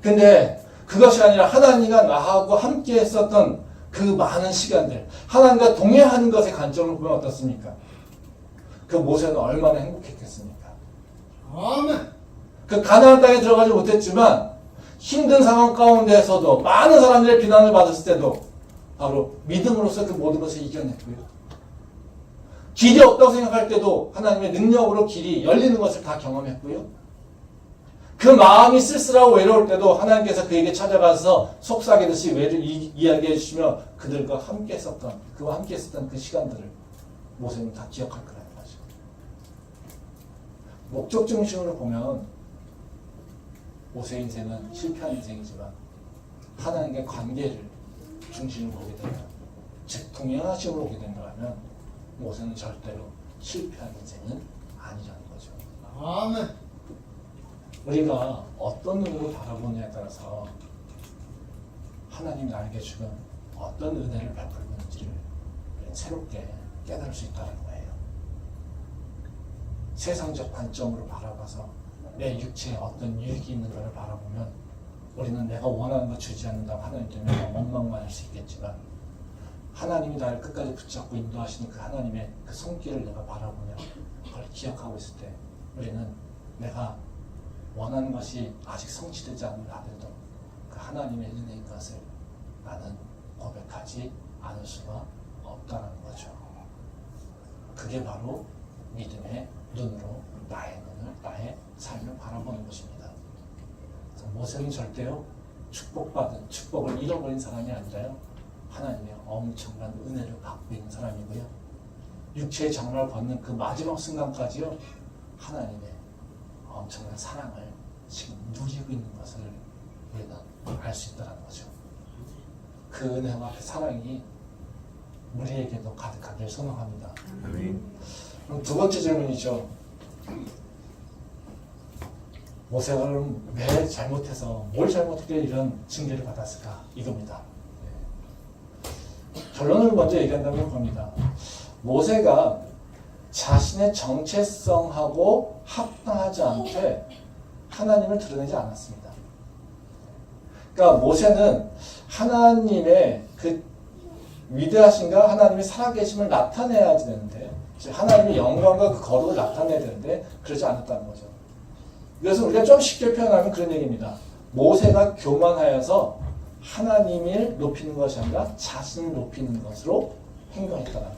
Speaker 1: 근데 그것이 아니라 하나님과 나하고 함께 했었던 그 많은 시간들, 하나님과 동행하는 것의 관점을 보면 어떻습니까? 그 모세는 얼마나 행복했겠습니까?
Speaker 3: 아멘.
Speaker 1: 그 가나안 땅에 들어가지 못했지만 힘든 상황 가운데에서도 많은 사람들의 비난을 받았을 때도 바로 믿음으로써 그 모든 것을 이겨냈고요. 길이 없다고 생각할 때도 하나님의 능력으로 길이 열리는 것을 다 경험했고요. 그 마음이 쓸쓸하고 외로울 때도 하나님께서 그에게 찾아가서 속삭이듯이 이야기해 주시며 그들과 함께 했었던, 그와 함께 했었던 그 시간들을 모세는 다 기억할 거라는 거죠. 목적 중심으로 보면 모세 인생은 실패한 인생이지만 하나님과의 관계를 중심으로 보게 되면, 즉 동행하심으로 보게 된다면 모세는 절대로 실패한 인생은 아니라는 거죠.
Speaker 3: 아멘.
Speaker 1: 우리가 어떤 눈으로 바라보느냐에 따라서 하나님이 나에게 주는 어떤 은혜를 베풀는지를 새롭게 깨달을 수 있다는 거예요. 세상적 관점으로 바라봐서 내 육체에 어떤 유익이 있는 것을 바라보면 우리는 내가 원하는 것 주지 않는다고 하나님 때문에 원망만 할 수 있겠지만, 하나님이 나를 끝까지 붙잡고 인도하시는 그 하나님의 그 손길을 내가 바라보며 그걸 기억하고 있을 때 우리는 내가 원하는 것이 아직 성취되지 않는 하더라도 그 하나님의 은혜인 것을 나는 고백하지 않을 수가 없다는 거죠. 그게 바로 믿음의 눈으로 나의 삶을 바라보는 것입니다. 모세는 절대요 축복받은, 축복을 잃어버린 사람이 아니라요 하나님의 엄청난 은혜를 갖고 있는 사람이고요. 육체의 장막을 벗는 그 마지막 순간까지요 하나님의 엄청난 사랑을 지금 누리고 있는 것을 우리는 알 수 있다는 거죠. 그 은혜와 그 사랑이 우리에게도 가득하길 소망합니다. 그럼 두 번째 질문이죠. 모세가 그럼 왜 잘못해서, 뭘 잘못했길래 이런 징계를 받았을까? 이겁니다. 결론을 먼저 얘기한다면 겁니다. 모세가 자신의 정체성하고 합당하지 않게 하나님을 드러내지 않았습니다. 그러니까 모세는 하나님의 그 위대하신가, 하나님의 살아계심을 나타내야 되는데, 하나님의 영광과 그 거룩을 나타내야 되는데 그러지 않았다는 거죠. 그래서 우리가 좀 쉽게 표현하면 그런 얘기입니다. 모세가 교만하여서 하나님을 높이는 것이 아니라 자신을 높이는 것으로 행동했다는 거예요.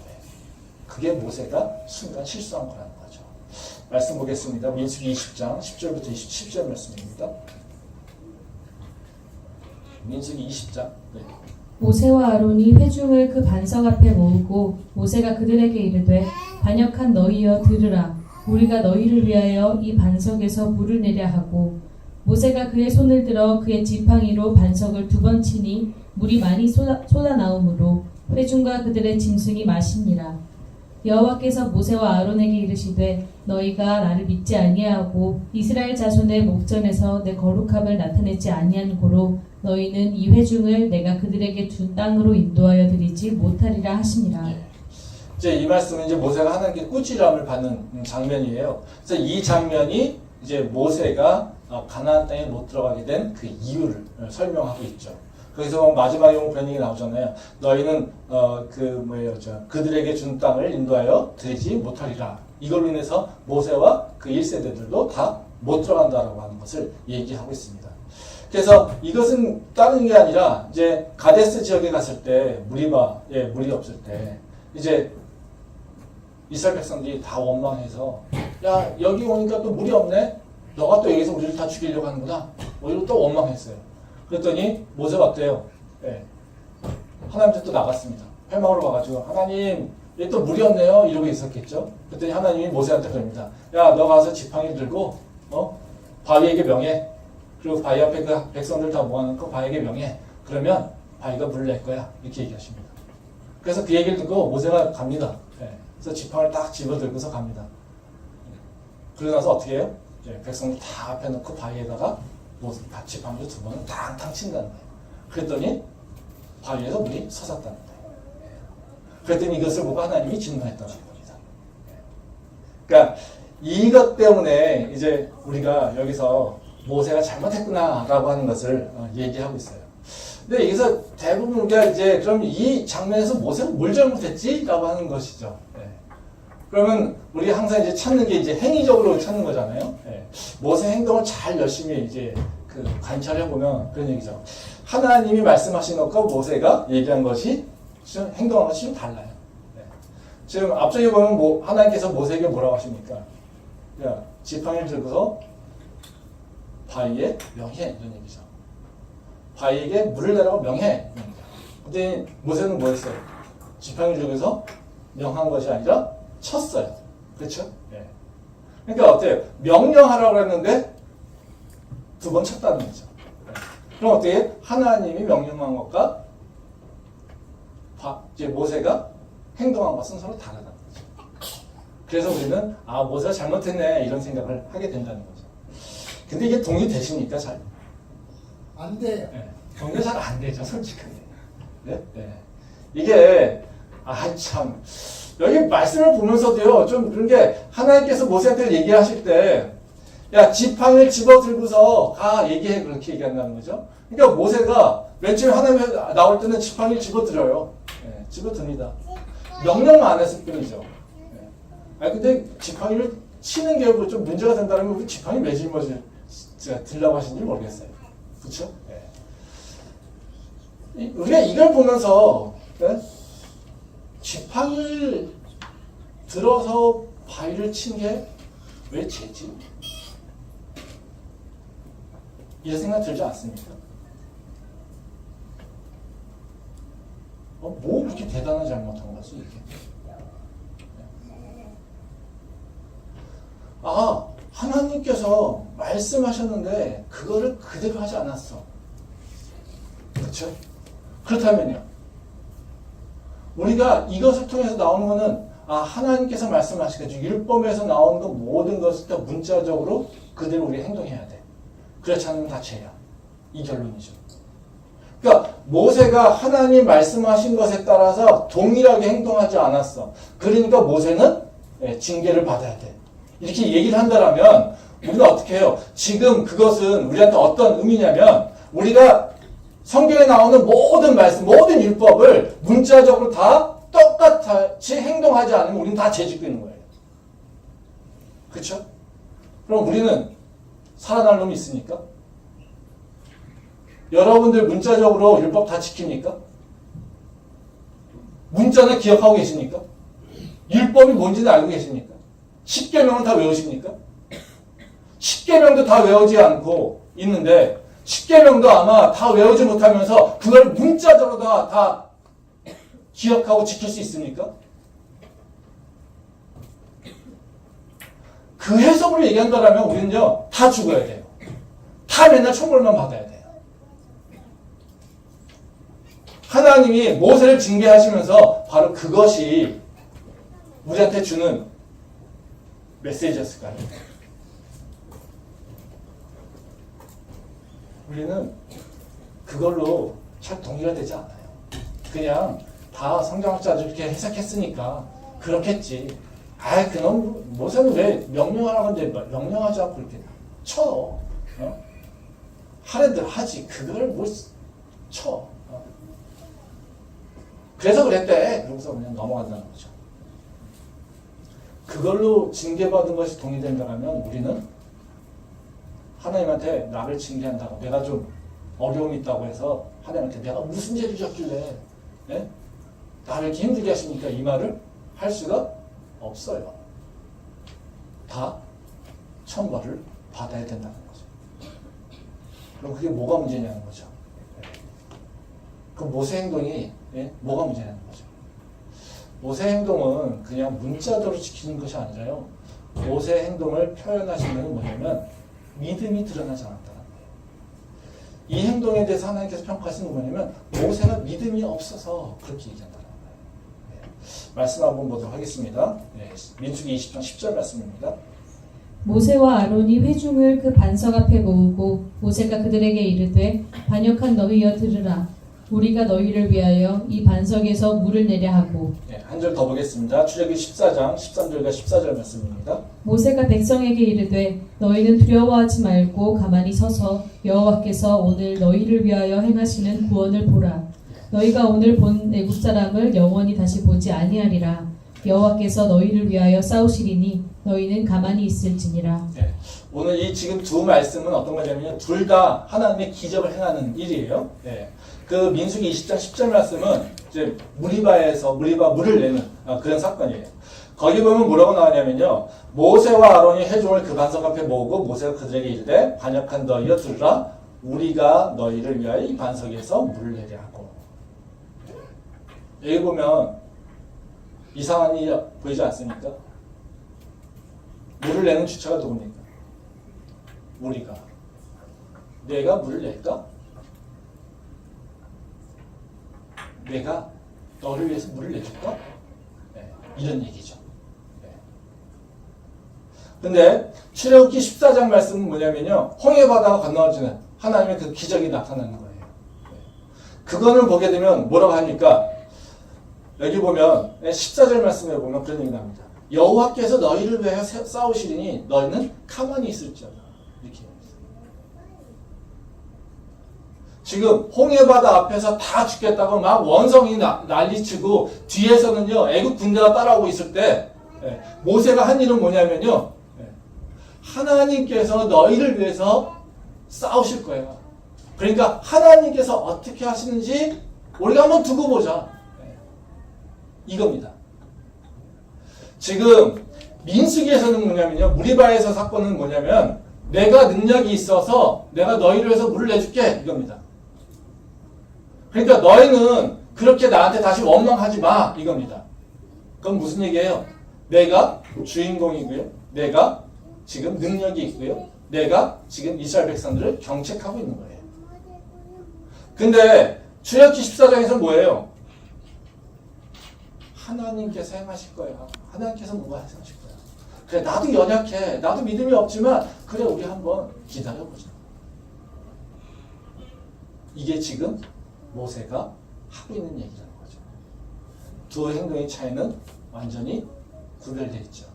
Speaker 1: 그게 모세가 순간 실수한 거라는 거죠. 말씀 보겠습니다. 민수기 20장 10절부터 27절 말씀입니다. 민수기 20장. 네.
Speaker 2: 모세와 아론이 회중을 그 반석 앞에 모으고 모세가 그들에게 이르되 반역한 너희여 들으라. 우리가 너희를 위하여 이 반석에서 물을 내려 하고, 모세가 그의 손을 들어 그의 지팡이로 반석을 2번 치니 물이 많이 쏟아 나오므로 회중과 그들의 짐승이 마시니라. 여호와께서 모세와 아론에게 이르시되 너희가 나를 믿지 아니하고 이스라엘 자손의 목전에서 내 거룩함을 나타내지 아니한 고로 너희는 이 회중을 내가 그들에게 준 땅으로 인도하여 드리지 못하리라 하시니라.
Speaker 1: 이제 이 말씀은 이제 모세가 하나님께 꾸지람을 받는 장면이에요. 그래서 이 장면이 이제 모세가 가나안 땅에 못 들어가게 된 그 이유를 설명하고 있죠. 거기서 마지막에 보면 그런 얘기 나오잖아요. 너희는 그들에게 준 땅을 인도하여 드리지 못하리라. 이걸로 인해서 모세와 그 1세대들도 다 못 들어간다라고 하는 것을 얘기하고 있습니다. 그래서 이것은 다른 게 아니라 이제 가데스 지역에 갔을 때 물이 없을 때 이제 이스라엘 백성들이 다 원망해서, 야 여기 오니까 또 물이 없네. 너가 또 여기서 우리를 다 죽이려고 하는구나. 이러고 또 원망했어요. 그랬더니 모세가 어때요? 하나님한테 또 나갔습니다. 회막으로 가가지고 하나님 여기 또 물이 없네요. 이러고 있었겠죠. 그랬더니 하나님이 모세한테 그럽니다. 야 너 가서 지팡이 들고 바위에게 명해. 그리고 바위 앞에 그 백성들 다 모아놓고 바위에게 명해. 그러면 바위가 물을 낼 거야. 이렇게 얘기하십니다. 그래서 그 얘기를 듣고 모세가 갑니다. 그래서 지팡이를 딱 집어들고서 갑니다. 그러고 나서 어떻게 해요? 백성들 다 앞에 놓고 바위에다가 지팡이로 2번을 탕탕 친다는 거예요. 그랬더니 바위에서 물이 솟았다는 거예요. 그랬더니 이것을 보고 하나님이 진노했다는 겁니다. 그러니까 이것 때문에 이제 우리가 여기서 모세가 잘못했구나라고 하는 것을 얘기하고 있어요. 근데 여기서 대부분 우리가 이제 그럼 이 장면에서 모세가 뭘 잘못했지라고 하는 것이죠. 네. 그러면 우리 항상 이제 찾는 게 이제 행위적으로 찾는 거잖아요. 네. 모세 행동을 잘 열심히 이제 그 관찰해 보면 그런 얘기죠. 하나님이 말씀하신 것과 모세가 얘기한 것이 행동한 것이 좀 달라요. 네. 지금 앞쪽에 보면 하나님께서 모세에게 뭐라고 하십니까? 야, 지팡이를 들고서 바위에 명해 이런 얘기죠. 바위에게 물을 내라고 명해. 근데 모세는 뭐 했어요? 지팡이를 들고서 명한 것이 아니라 쳤어요. 그렇죠? 네. 그러니까 어때요? 명령하라고 했는데 두 번 쳤다는 거죠. 네. 그럼 어떻게 하나님이 명령한 것과 이제 모세가 행동한 것은 서로 다르다는 거죠. 그래서 우리는 모세가 잘못했네 이런 생각을 하게 된다는 거죠. 근데 이게 동의되십니까? 잘?
Speaker 3: 안 돼요.
Speaker 1: 네. 동의가 잘 안 되죠, 솔직하게. 네? 네. 이게 참 여기 말씀을 보면서도요 좀 그런 게 하나님께서 모세한테 얘기하실 때 야 지팡이를 집어 들고서 얘기해 그렇게 얘기한다는 거죠. 그러니까 모세가 맨 처음에 하나님 나올 때는 지팡이를 집어 들어요. 네, 집어 듭니다. 명령만 안 했을 뿐이죠. 네. 근데 지팡이를 치는 게 좀 문제가 된다면 우리 지팡이 왜 들라고 하시는지 모르겠어요. 그렇죠? 네. 우리가 이걸 보면서 네? 지팡이를 들어서 바위를 친 게 왜 죄지? 이런 생각 들지 않습니까? 뭐 그렇게 대단한 잘못한 거지 이게? 하나님께서 말씀하셨는데 그거를 그대로 하지 않았어. 그렇죠? 그렇다면요. 우리가 이것을 통해서 나오는 거는 하나님께서 말씀하시겠죠. 율법에서 나오는 것 모든 것을 다 문자적으로 그대로 우리 행동해야 돼. 그렇지 않으면 다 죄야. 이 결론이죠. 그러니까 모세가 하나님 말씀하신 것에 따라서 동일하게 행동하지 않았어. 그러니까 모세는 징계를 받아야 돼. 이렇게 얘기를 한다면 우리가 어떻게 해요? 지금 그것은 우리한테 어떤 의미냐면 우리가 성경에 나오는 모든 말씀, 모든 율법을 문자적으로 다 똑같이 행동하지 않으면 우리는 다 죄짓고 있는 거예요. 그렇죠? 그럼 우리는 살아날 놈이 있습니까? 여러분들 문자적으로 율법 다 지킵니까? 문자는 기억하고 계십니까? 율법이 뭔지는 알고 계십니까? 10계명은 다 외우십니까? 10계명도 다 외우지 않고 있는데 10계명도 아마 다 외우지 못하면서 그걸 문자적으로 다 기억하고 지킬 수 있습니까? 그 해석으로 얘기한다면 우리는요 다 죽어야 돼요. 다 맨날 천벌만 받아야 돼요. 하나님이 모세를 징계하시면서 바로 그것이 우리한테 주는 메시지였을까요? 우리는 그걸로 잘 동의가 되지 않아요. 그냥 다 성경학자들 이렇게 해석했으니까 그렇겠지. 그놈 모세는 왜 명령하라고 하는데 명령하지 않고 이렇게 쳐. 하랜들 하지. 그걸 뭘 쳐. 그래서 그랬대. 그러면서 그냥 넘어간다는 거죠. 그걸로 징계받은 것이 동의된다면 우리는 하나님한테 나를 징계한다고 내가 좀 어려움이 있다고 해서 하나님한테 내가 무슨 죄를 졌길래 나를 이렇게 힘들게 하십니까? 이 말을 할 수가 없어요. 다 천벌을 받아야 된다는 거죠. 그럼 그게 뭐가 문제냐는 거죠. 그 모세 행동이 뭐가 문제냐는 거죠. 모세 행동은 그냥 문자적으로 지키는 것이 아니라요. 모세 행동을 표현하신 것은 뭐냐면 믿음이 드러나지 않았다는 거예요. 이 행동에 대해서 하나님께서 평가하시는 건 뭐냐면 모세가 믿음이 없어서 그렇게 얘기한다는 거예요. 말씀 한번 보도록 하겠습니다. 민수기 20장 10절 말씀입니다.
Speaker 2: 모세와 아론이 회중을 그 반석 앞에 모으고 모세가 그들에게 이르되 반역한 너희여 들으라. 우리가 너희를 위하여 이 반석에서 물을 내려 하고
Speaker 1: 네, 한 절 더 보겠습니다. 출애굽기 14장 13절과 14절 말씀입니다.
Speaker 2: 모세가 백성에게 이르되 너희는 두려워하지 말고 가만히 서서 여호와께서 오늘 너희를 위하여 행하시는 구원을 보라. 너희가 오늘 본 애굽 사람을 영원히 다시 보지 아니하리라. 여호와께서 너희를 위하여 싸우시리니 너희는 가만히 있을지니라.
Speaker 1: 네, 오늘 이 지금 두 말씀은 어떤 거냐면요, 둘 다 하나님의 기적을 행하는 일이에요. 네, 그 민수기 20장 10절 말씀은 이제 무리바 물을 내는 그런 사건이에요. 거기 보면 뭐라고 나오냐면요, 모세와 아론이 회중을 그 반석 앞에 모으고 모세가 그들에게 이르되 반역한 너희여 들으라. 우리가 너희를 위하여 이 반석에서 물을 내려 하고. 여기 보면 이상한 일이 보이지 않습니까? 물을 내는 주체가 누굽니까? 우리가. 내가 물을 낼까? 내가 너를 위해서 물을 내줄까? 네, 이런 얘기죠. 네. 근데 출애굽기 14장 말씀은 뭐냐면요, 홍해바다가 건너지는 하나님의 그 기적이 나타나는 거예요. 네. 그거는 보게 되면 뭐라고 합니까? 여기 보면 14절 말씀에 보면 그런 얘기 나옵니다. 여호와께서 너희를 위하여 싸우시리니 너희는 가만히 있을지어다. 이렇게 얘기했어요. 지금 홍해바다 앞에서 다 죽겠다고 막 원성이 난리치고 뒤에서는요 애국 군대가 따라오고 있을 때 모세가 한 일은 뭐냐면요, 하나님께서 너희를 위해서 싸우실 거야. 그러니까 하나님께서 어떻게 하시는지 우리가 한번 두고 보자. 이겁니다. 지금 민수기에서는 뭐냐면요, 무리바에서 사건은 뭐냐면 내가 능력이 있어서 내가 너희를 위해서 물을 내줄게, 이겁니다. 그러니까 너희는 그렇게 나한테 다시 원망하지 마, 이겁니다. 그럼 무슨 얘기예요? 내가 주인공이고요, 내가 지금 능력이 있고요, 내가 지금 이스라엘 백성들을 경책하고 있는 거예요. 근데 출애굽기 14장에서 뭐예요? 하나님께서 행하실 거야. 하나님께서 뭔가 하실 거야. 그래, 나도 연약해. 나도 믿음이 없지만 그래, 우리 한번 기다려보자. 이게 지금 모세가 하고 있는 얘기라는 거죠. 두 행동의 차이는 완전히 구별되어 있죠.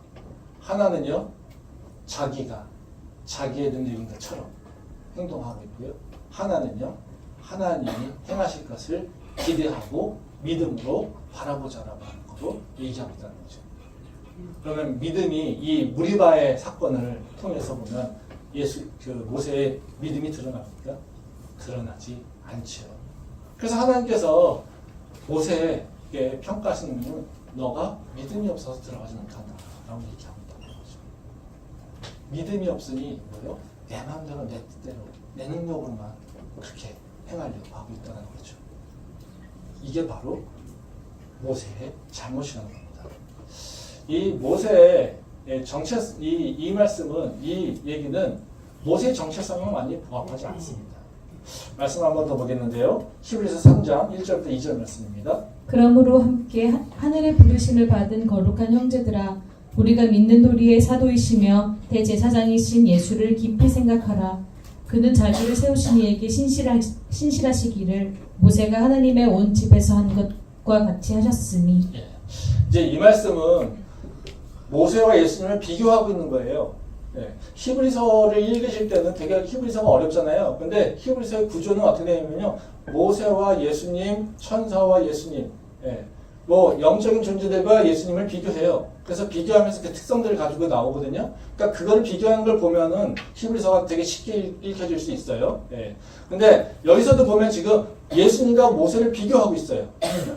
Speaker 1: 하나는요, 자기가 자기의 능력인 것처럼 행동하고 있고요. 하나는요, 하나님이 행하실 것을 기대하고 믿음으로 바라보자라고 하는 거로 얘기하고 있다는 거죠. 그러면 믿음이 이 무리바의 사건을 통해서 보면 모세의 믿음이 드러납니까? 드러나지 않죠. 그래서 하나님께서 모세에게 평가하시는 분은 너가 믿음이 없어서 들어가지 못한다 라고 얘기하고 있다는 거죠. 믿음이 없으니 뭐요? 내 마음대로 내 뜻대로 내 능력으로만 그렇게 행하려고 하고 있다는 거죠. 이게 바로 모세의 잘못이라는 겁니다. 이 모세의 이 말씀은, 이 얘기는 모세의 정체성은 완전히 부합하지 않습니다. 말씀 한번 더 보겠는데요. 히브리서 3장 1절부터 2절 말씀입니다.
Speaker 2: 그러므로 함께 하늘의 부르심을 받은 거룩한 형제들아, 우리가 믿는 도리의 사도이시며 대제사장이신 예수를 깊이 생각하라. 그는 자기를 세우신 이에게 신실하시기를 모세가 하나님의 온 집에서 한 것과 같이 하셨으니.
Speaker 1: 이제 이 말씀은 모세와 예수님을 비교하고 있는 거예요. 히브리서를 읽으실 때는 되게 히브리서가 어렵잖아요. 근데 히브리서의 구조는 어떻게 되냐면요, 모세와 예수님, 천사와 예수님, 뭐 영적인 존재들과 예수님을 비교해요. 그래서 비교하면서 그 특성들을 가지고 나오거든요. 그러니까 그거를 비교하는 걸 보면은 히브리서가 되게 쉽게 읽혀질 수 있어요. 근데 여기서도 보면 지금 예수님과 모세를 비교하고 있어요.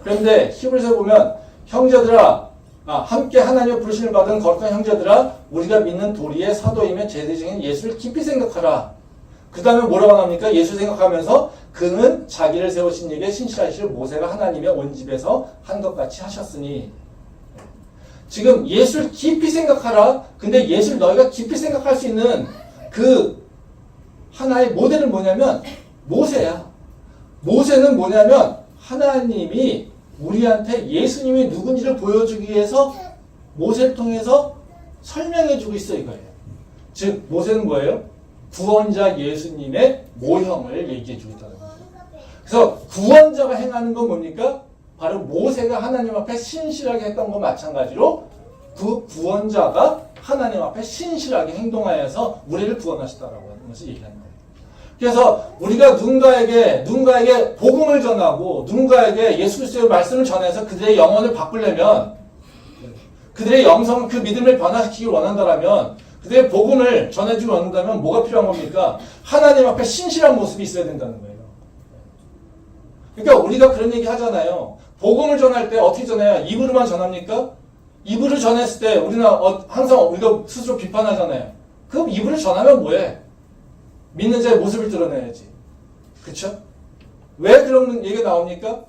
Speaker 1: 그런데 히브리서에 보면 형제들아, 함께 하나님의 부르심을 받은 거룩한 형제들아, 우리가 믿는 도리의 사도이며 제사장인 예수를 깊이 생각하라. 그 다음에 뭐라고 합니까? 예수 생각하면서 그는 자기를 세우신 이에게 신실하시를 모세가 하나님의 온 집에서 한 것 같이 하셨으니. 지금 예수를 깊이 생각하라. 근데 예수를 너희가 깊이 생각할 수 있는 그 하나의 모델은 뭐냐면 모세야. 모세는 뭐냐면 하나님이 우리한테 예수님이 누군지를 보여주기 위해서 모세를 통해서 설명해주고 있어, 이거예요. 즉 모세는 뭐예요? 구원자 예수님의 모형을 얘기해주고 있다는 거예요. 그래서 구원자가 행하는 건 뭡니까? 바로 모세가 하나님 앞에 신실하게 했던 것 마찬가지로 그 구원자가 하나님 앞에 신실하게 행동하여서 우리를 구원하셨다라고 하는 것을 얘기하는 거예요. 그래서 우리가 누군가에게 복음을 전하고 누군가에게 예수 그리스도의 말씀을 전해서 그들의 영혼을 바꾸려면 그들의 영성, 그 믿음을 변화시키기 원한다면 그들의 복음을 전해주기 원한다면 뭐가 필요한 겁니까? 하나님 앞에 신실한 모습이 있어야 된다는 거예요. 그러니까 우리가 그런 얘기 하잖아요. 복음을 전할 때 어떻게 전해요? 입으로만 전합니까? 입으로 전했을 때 우리는 항상 우리가 스스로 비판하잖아요. 그럼 입으로 전하면 뭐해? 믿는 자의 모습을 드러내야지. 그쵸? 왜 그런 얘기가 나옵니까?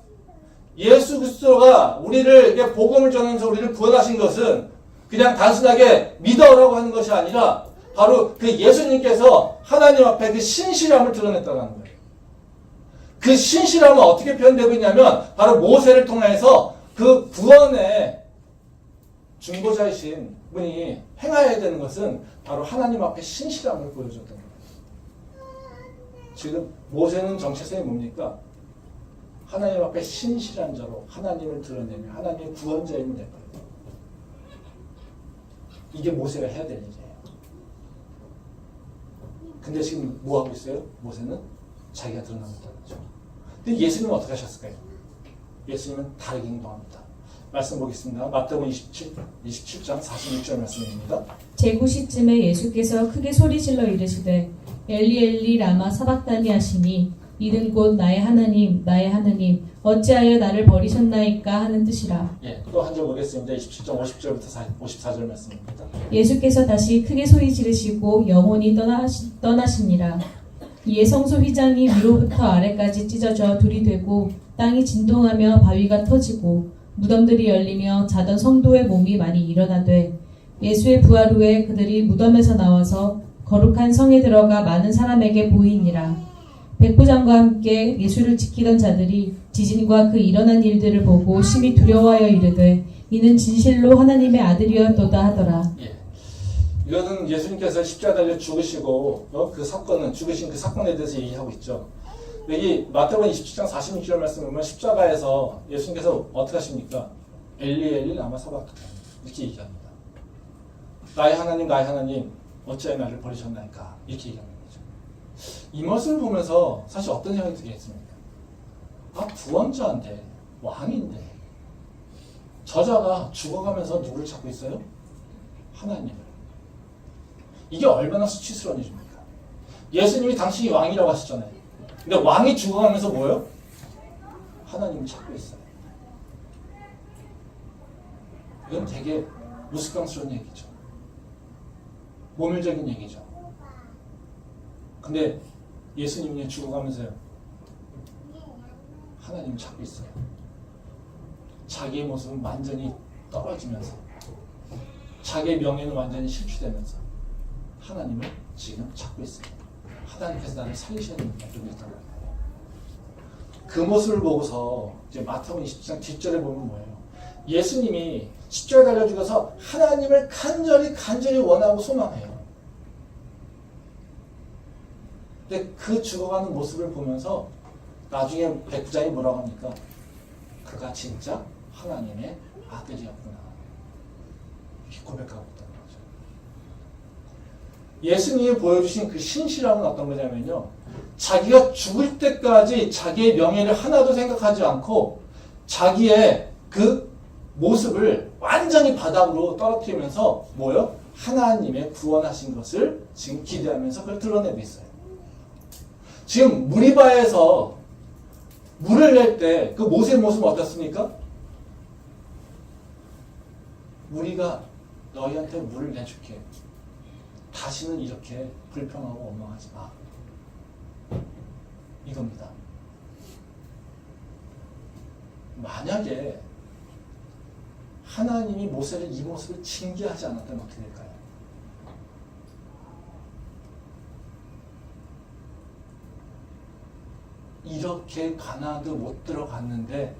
Speaker 1: 예수 그리스도가 우리를 이렇게 복음을 전하면서 우리를 구원하신 것은 그냥 단순하게 믿어라고 하는 것이 아니라 바로 그 예수님께서 하나님 앞에 그 신실함을 드러냈다는 거예요. 그 신실함은 어떻게 표현되고 있냐면 바로 모세를 통해서 그 구원의 중보자이신 분이 행하여야 되는 것은 바로 하나님 앞에 신실함을 보여줬던 거예요. 지금 모세는 정체성이 뭡니까? 하나님 앞에 신실한 자로 하나님을 드러내며 하나님의 구원자임을 낼 거예요. 이게 모세가 해야 될 일이에요. 근데 지금 뭐 하고 있어요? 모세는 자기가 드러나고 있다는 거죠. 근데 예수님은 어떻게 하셨을까요? 예수님은 다르게 행동합니다. 말씀 보겠습니다. 마태복음 27장 46절 말씀입니다.
Speaker 2: 제9시쯤에 예수께서 크게 소리질러 이르시되 엘리 엘리 라마 사박다니 하시니 이는 곧 나의 하나님 어찌하여 나를 버리셨나이까 하는 뜻이라.
Speaker 1: 예, 또 한 절 보겠습니다. 27장 50절부터 54절 말씀입니다.
Speaker 2: 예수께서 다시 크게 소리 지르시고 영혼이 떠나시니라. 이에 성소 휘장이 위로부터 아래까지 찢어져 둘이 되고 땅이 진동하며 바위가 터지고 무덤들이 열리며 자던 성도의 몸이 많이 일어나되 예수의 부활 후에 그들이 무덤에서 나와서 거룩한 성에 들어가 많은 사람에게 보이니라. 백부장과 함께 예수를 지키던 자들이 지진과 그 일어난 일들을 보고 심히 두려워하여 이르되 이는 진실로 하나님의 아들이었도다 하더라.
Speaker 1: 예. 이것은 예수님께서 십자가 달려 죽으시고 그 사건은 죽으신 그 사건에 대해서 얘기하고 있죠. 여기 마태복음 27장 46절 말씀 보면 십자가에서 예수님께서 어떻게 하십니까? 엘리 엘리 라마 사박다니 이렇게 얘기합니다. 나의 하나님 어찌하여 나를 버리셨나이까 이렇게 얘기합니다. 이 모습을 보면서 사실 어떤 생각이 들겠습니까? 구원자인데 왕인데 저자가 죽어가면서 누구를 찾고 있어요? 하나님을. 이게 얼마나 수치스러운 일입니까? 예수님이 당신이 왕이라고 하셨잖아요. 근데 왕이 죽어가면서 뭐예요? 하나님을 찾고 있어요. 이건 되게 우스꽝스러운 얘기죠. 모멸적인 얘기죠. 근데 예수님이 죽어가면서요. 하나님을 찾고 있어요. 자기의 모습은 완전히 떨어지면서 자기의 명예는 완전히 실추되면서 하나님을 지금 찾고 있어요. 하나님께서 나를 살리셔야 됩니다. 그 모습을 보고서 이제 마태복음 20장 뒷절에 보면 뭐예요? 예수님이 십자가에 달려 죽어서 하나님을 간절히 원하고 소망해요. 근데 그 죽어가는 모습을 보면서 나중에 백부장이 뭐라고 합니까? 그가 진짜 하나님의 아들이었구나. 이렇게 고백하고 있다는 거죠. 예수님이 보여주신 그 신실함은 어떤 거냐면요. 자기가 죽을 때까지 자기의 명예를 하나도 생각하지 않고 자기의 그 모습을 완전히 바닥으로 떨어뜨리면서 뭐요? 하나님의 구원하신 것을 지금 기대하면서 그걸 드러내고 있어요. 지금 무리바에서 물을 낼 때 그 모세의 모습은 어떻습니까? 우리가 너희한테 물을 내줄게. 다시는 이렇게 불평하고 원망하지 마. 이겁니다. 만약에 하나님이 모세를 이 모습을 징계하지 않았다면 어떻게 될까요? 이렇게 가나안도 못 들어갔는데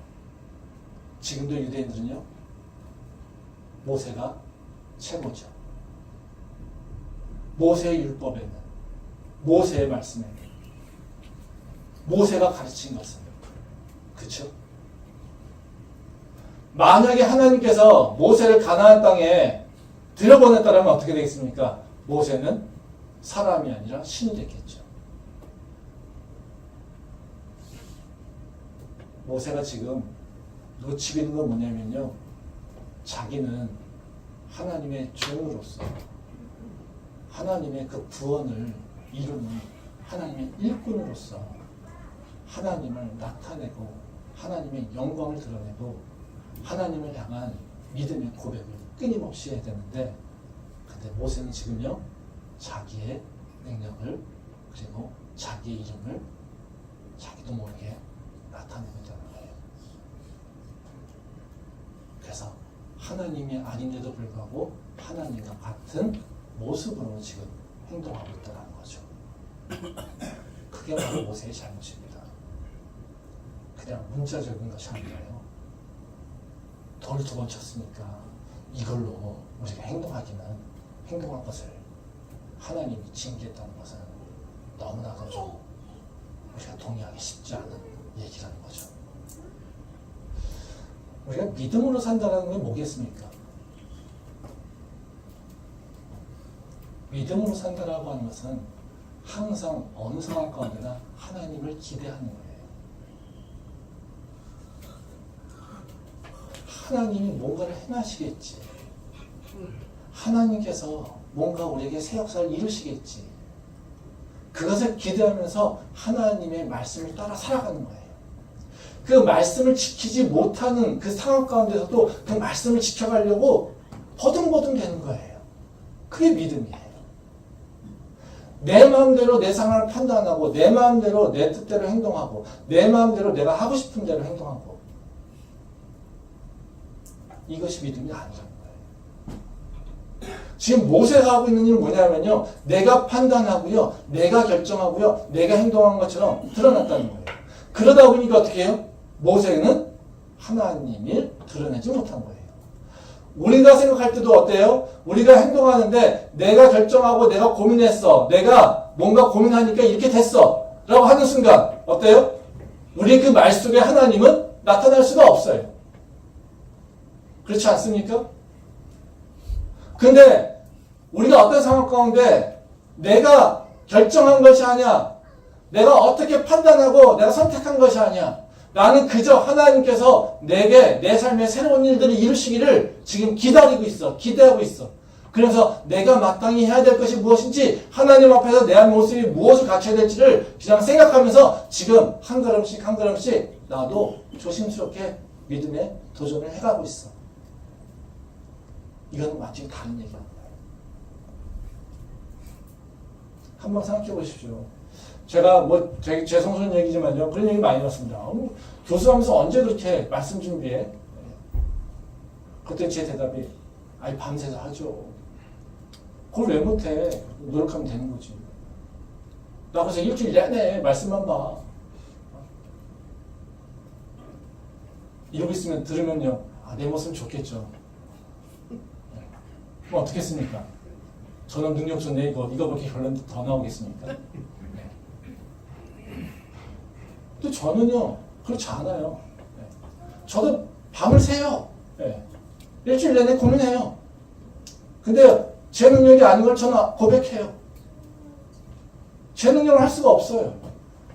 Speaker 1: 지금도 유대인들은요 모세가 최고죠. 모세의 율법에는 모세의 말씀에는 모세가 가르친 것은 그쵸? 만약에 하나님께서 모세를 가나안 땅에 들여보냈다면 어떻게 되겠습니까? 모세는 사람이 아니라 신이 됐겠죠. 모세가 지금 놓치고 있는 건 뭐냐면요. 자기는 하나님의 종으로서 하나님의 그 구원을 이루는 하나님의 일꾼으로서 하나님을 나타내고 하나님의 영광을 드러내고 하나님을 향한 믿음의 고백을 끊임없이 해야 되는데, 근데 모세는 지금요 자기의 능력을 그리고 자기의 이름을 자기도 모르게 나타내고 있다는 거예요. 그래서 하나님이 아닌데도 불구하고 하나님과 같은 모습으로 지금 행동하고 있다는 거죠. 그게 바로 모세의 잘못입니다. 그냥 문자적인 것이 아니라요. 돌 2번 쳤으니까 이걸로 우리가 행동할 것을 하나님이 징계했다는 것은 너무나도 좀 우리가 동의하기 쉽지 않은 얘기라는 거죠. 우리가 믿음으로 산다는 게 뭐겠습니까? 믿음으로 산다라고 하는 것은 항상 어느 상황 가운데나 하나님을 기대하는 거예요. 하나님이 뭔가를 행하시겠지. 하나님께서 뭔가 우리에게 새 역사를 이루시겠지. 그것을 기대하면서 하나님의 말씀을 따라 살아가는 거예요. 그 말씀을 지키지 못하는 그 상황 가운데서도 그 말씀을 지켜가려고 버둥버둥 되는 거예요. 그게 믿음이에요. 내 마음대로 내 상황을 판단하고 내 마음대로 내 뜻대로 행동하고 내 마음대로 내가 하고 싶은 대로 행동하고, 이것이 믿음이 아니라는 거예요. 지금 모세가 하고 있는 일은 뭐냐면요, 내가 판단하고요, 내가 결정하고요, 내가 행동한 것처럼 드러났다는 거예요. 그러다 보니까 어떻게 해요? 모세는 하나님을 드러내지 못한 거예요. 우리가 생각할 때도 어때요? 우리가 행동하는데 내가 결정하고 내가 고민했어, 내가 뭔가 고민하니까 이렇게 됐어 라고 하는 순간 어때요? 우리 그 말 속에 하나님은 나타날 수가 없어요. 그렇지 않습니까? 근데 우리가 어떤 상황 가운데 내가 결정한 것이 아니야, 내가 어떻게 판단하고 내가 선택한 것이 아니야, 나는 그저 하나님께서 내게 내 삶에 새로운 일들을 이루시기를 지금 기다리고 있어, 기대하고 있어. 그래서 내가 마땅히 해야 될 것이 무엇인지, 하나님 앞에서 내 모습이 무엇을 갖춰야 될지를 그냥 생각하면서 지금 한 걸음씩 한 걸음씩 나도 조심스럽게 믿음의 도전을 해가고 있어. 이건 완전히 다른 얘기하는 거예요. 한번 생각해 보십시오. 제가 제 성소년 얘기지만요, 그런 얘기 많이 들었습니다. 교수하면서 언제 그렇게 말씀 준비해? 그때 제 대답이, 아니 밤새서 하죠. 그걸 왜 못해? 노력하면 되는 거지. 나 그래서 일주일 내내 말씀만 봐. 이러고 있으면 들으면요, 내 모습은 좋겠죠. 그럼 어떻게 했습니까? 저는 능력 좋네, 이거 그렇게 결론 더 나오겠습니까? 네. 근데 저는요, 그렇지 않아요. 네. 저도 밤을 새요. 네. 일주일 내내 고민해요. 근데 제 능력이 아닌 걸 저는 고백해요. 제 능력을 할 수가 없어요.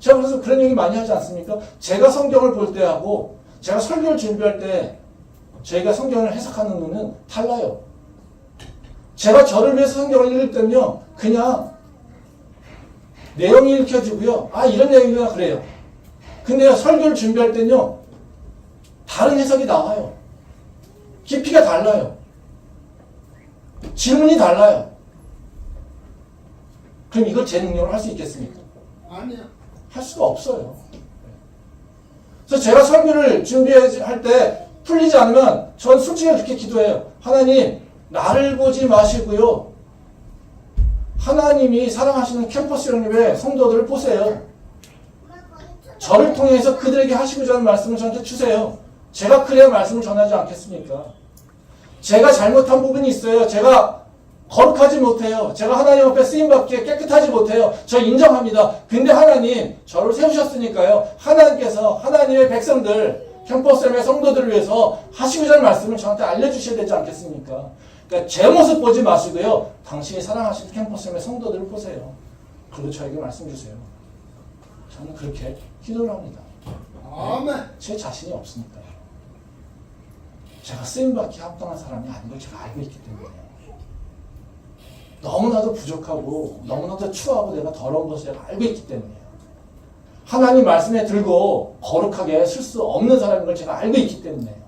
Speaker 1: 제가 그래서 그런 얘기 많이 하지 않습니까? 제가 성경을 볼 때하고 제가 설교를 준비할 때 저희가 성경을 해석하는 눈은 달라요. 제가 저를 위해서 성경을 읽을 때는요, 그냥 내용이 읽혀지고요, 이런 내용이구나 그래요. 근데 설교를 준비할 때는요, 다른 해석이 나와요. 깊이가 달라요. 질문이 달라요. 그럼 이걸 제 능력으로 할 수 있겠습니까?
Speaker 3: 아니야.
Speaker 1: 할 수가 없어요. 그래서 제가 설교를 준비할 때 풀리지 않으면 전 솔직히 그렇게 기도해요. 하나님, 나를 보지 마시고요, 하나님이 사랑하시는 캠퍼스 영립의 성도들을 보세요. 저를 통해서 그들에게 하시고자 하는 말씀을 저한테 주세요. 제가 그래야 말씀을 전하지 않겠습니까? 제가 잘못한 부분이 있어요. 제가 거룩하지 못해요. 제가 하나님 앞에 쓰임받기에 깨끗하지 못해요. 저 인정합니다. 근데 하나님 저를 세우셨으니까요. 하나님께서 하나님의 백성들, 캠퍼스의 성도들을 위해서 하시고자 하는 말씀을 저한테 알려주셔야 되지 않겠습니까? 그러니까 제 모습 보지 마시고요. 당신이 사랑하시는 캠퍼스의 성도들을 보세요. 그리고 저에게 말씀 주세요. 저는 그렇게 기도를 합니다.
Speaker 3: 아멘.
Speaker 1: 제 자신이 없으니까요. 제가 쓰임받기 합당한 사람이 아닌 걸 제가 알고 있기 때문에 너무나도 부족하고 너무나도 추하고 내가 더러운 것을 제가 알고 있기 때문이에요. 하나님 말씀에 들고 거룩하게 쓸 수 없는 사람인 걸 제가 알고 있기 때문에요.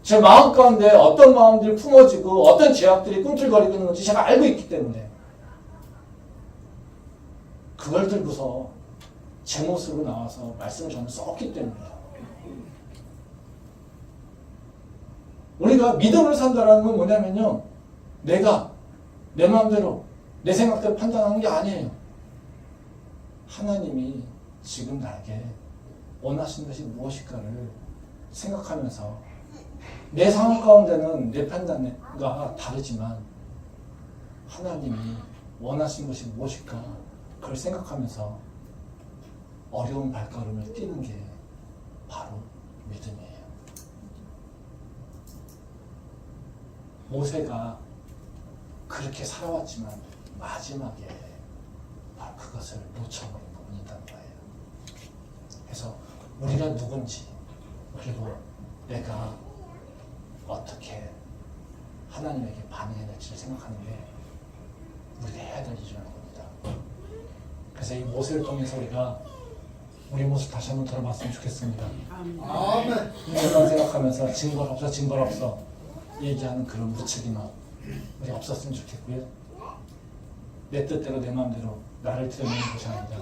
Speaker 1: 제 마음 가운데 어떤 마음들이 품어지고 어떤 죄악들이 꿈틀거리고 있는 건지 제가 알고 있기 때문에 그걸 들고서 제 모습으로 나와서 말씀을 저는 썼기 때문이에요. 우리가 믿음으로 산다는 건 뭐냐면요. 내가 내 마음대로 내 생각대로 판단하는 게 아니에요. 하나님이 지금 나에게 원하시는 것이 무엇일까를 생각하면서 내 상황 가운데는 내 판단과 다르지만 하나님이 원하시는 것이 무엇일까 그걸 생각하면서 어려운 발걸음을 뛰는 게 바로 믿음이에요. 모세가 그렇게 살아왔지만 마지막에 바로 그것을 놓쳐버린 부분이 있다는 거예요. 그래서 우리가 누군지 그리고 내가 어떻게 하나님에게 반응해야 될지를 생각하는 게 우리가 해야 될 일이라는 겁니다. 그래서 이 모세를 통해서 우리가 우리 모습 다시 한번 돌아봤으면 좋겠습니다.
Speaker 3: 아멘.
Speaker 1: 이것만 생각하면서 징벌 없어 얘기하는 그런 무책임함 우리 없었으면 좋겠고요. 내 뜻대로 내 마음대로 나를 드러내는 것이 아니라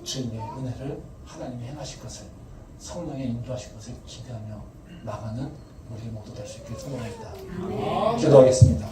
Speaker 1: 주님의 은혜를 하나님이 행하실 것을 성령의 인도하실 것을 기대하며 나가는 우리 모두 될 수 있게 소원합니다. 기도하겠습니다.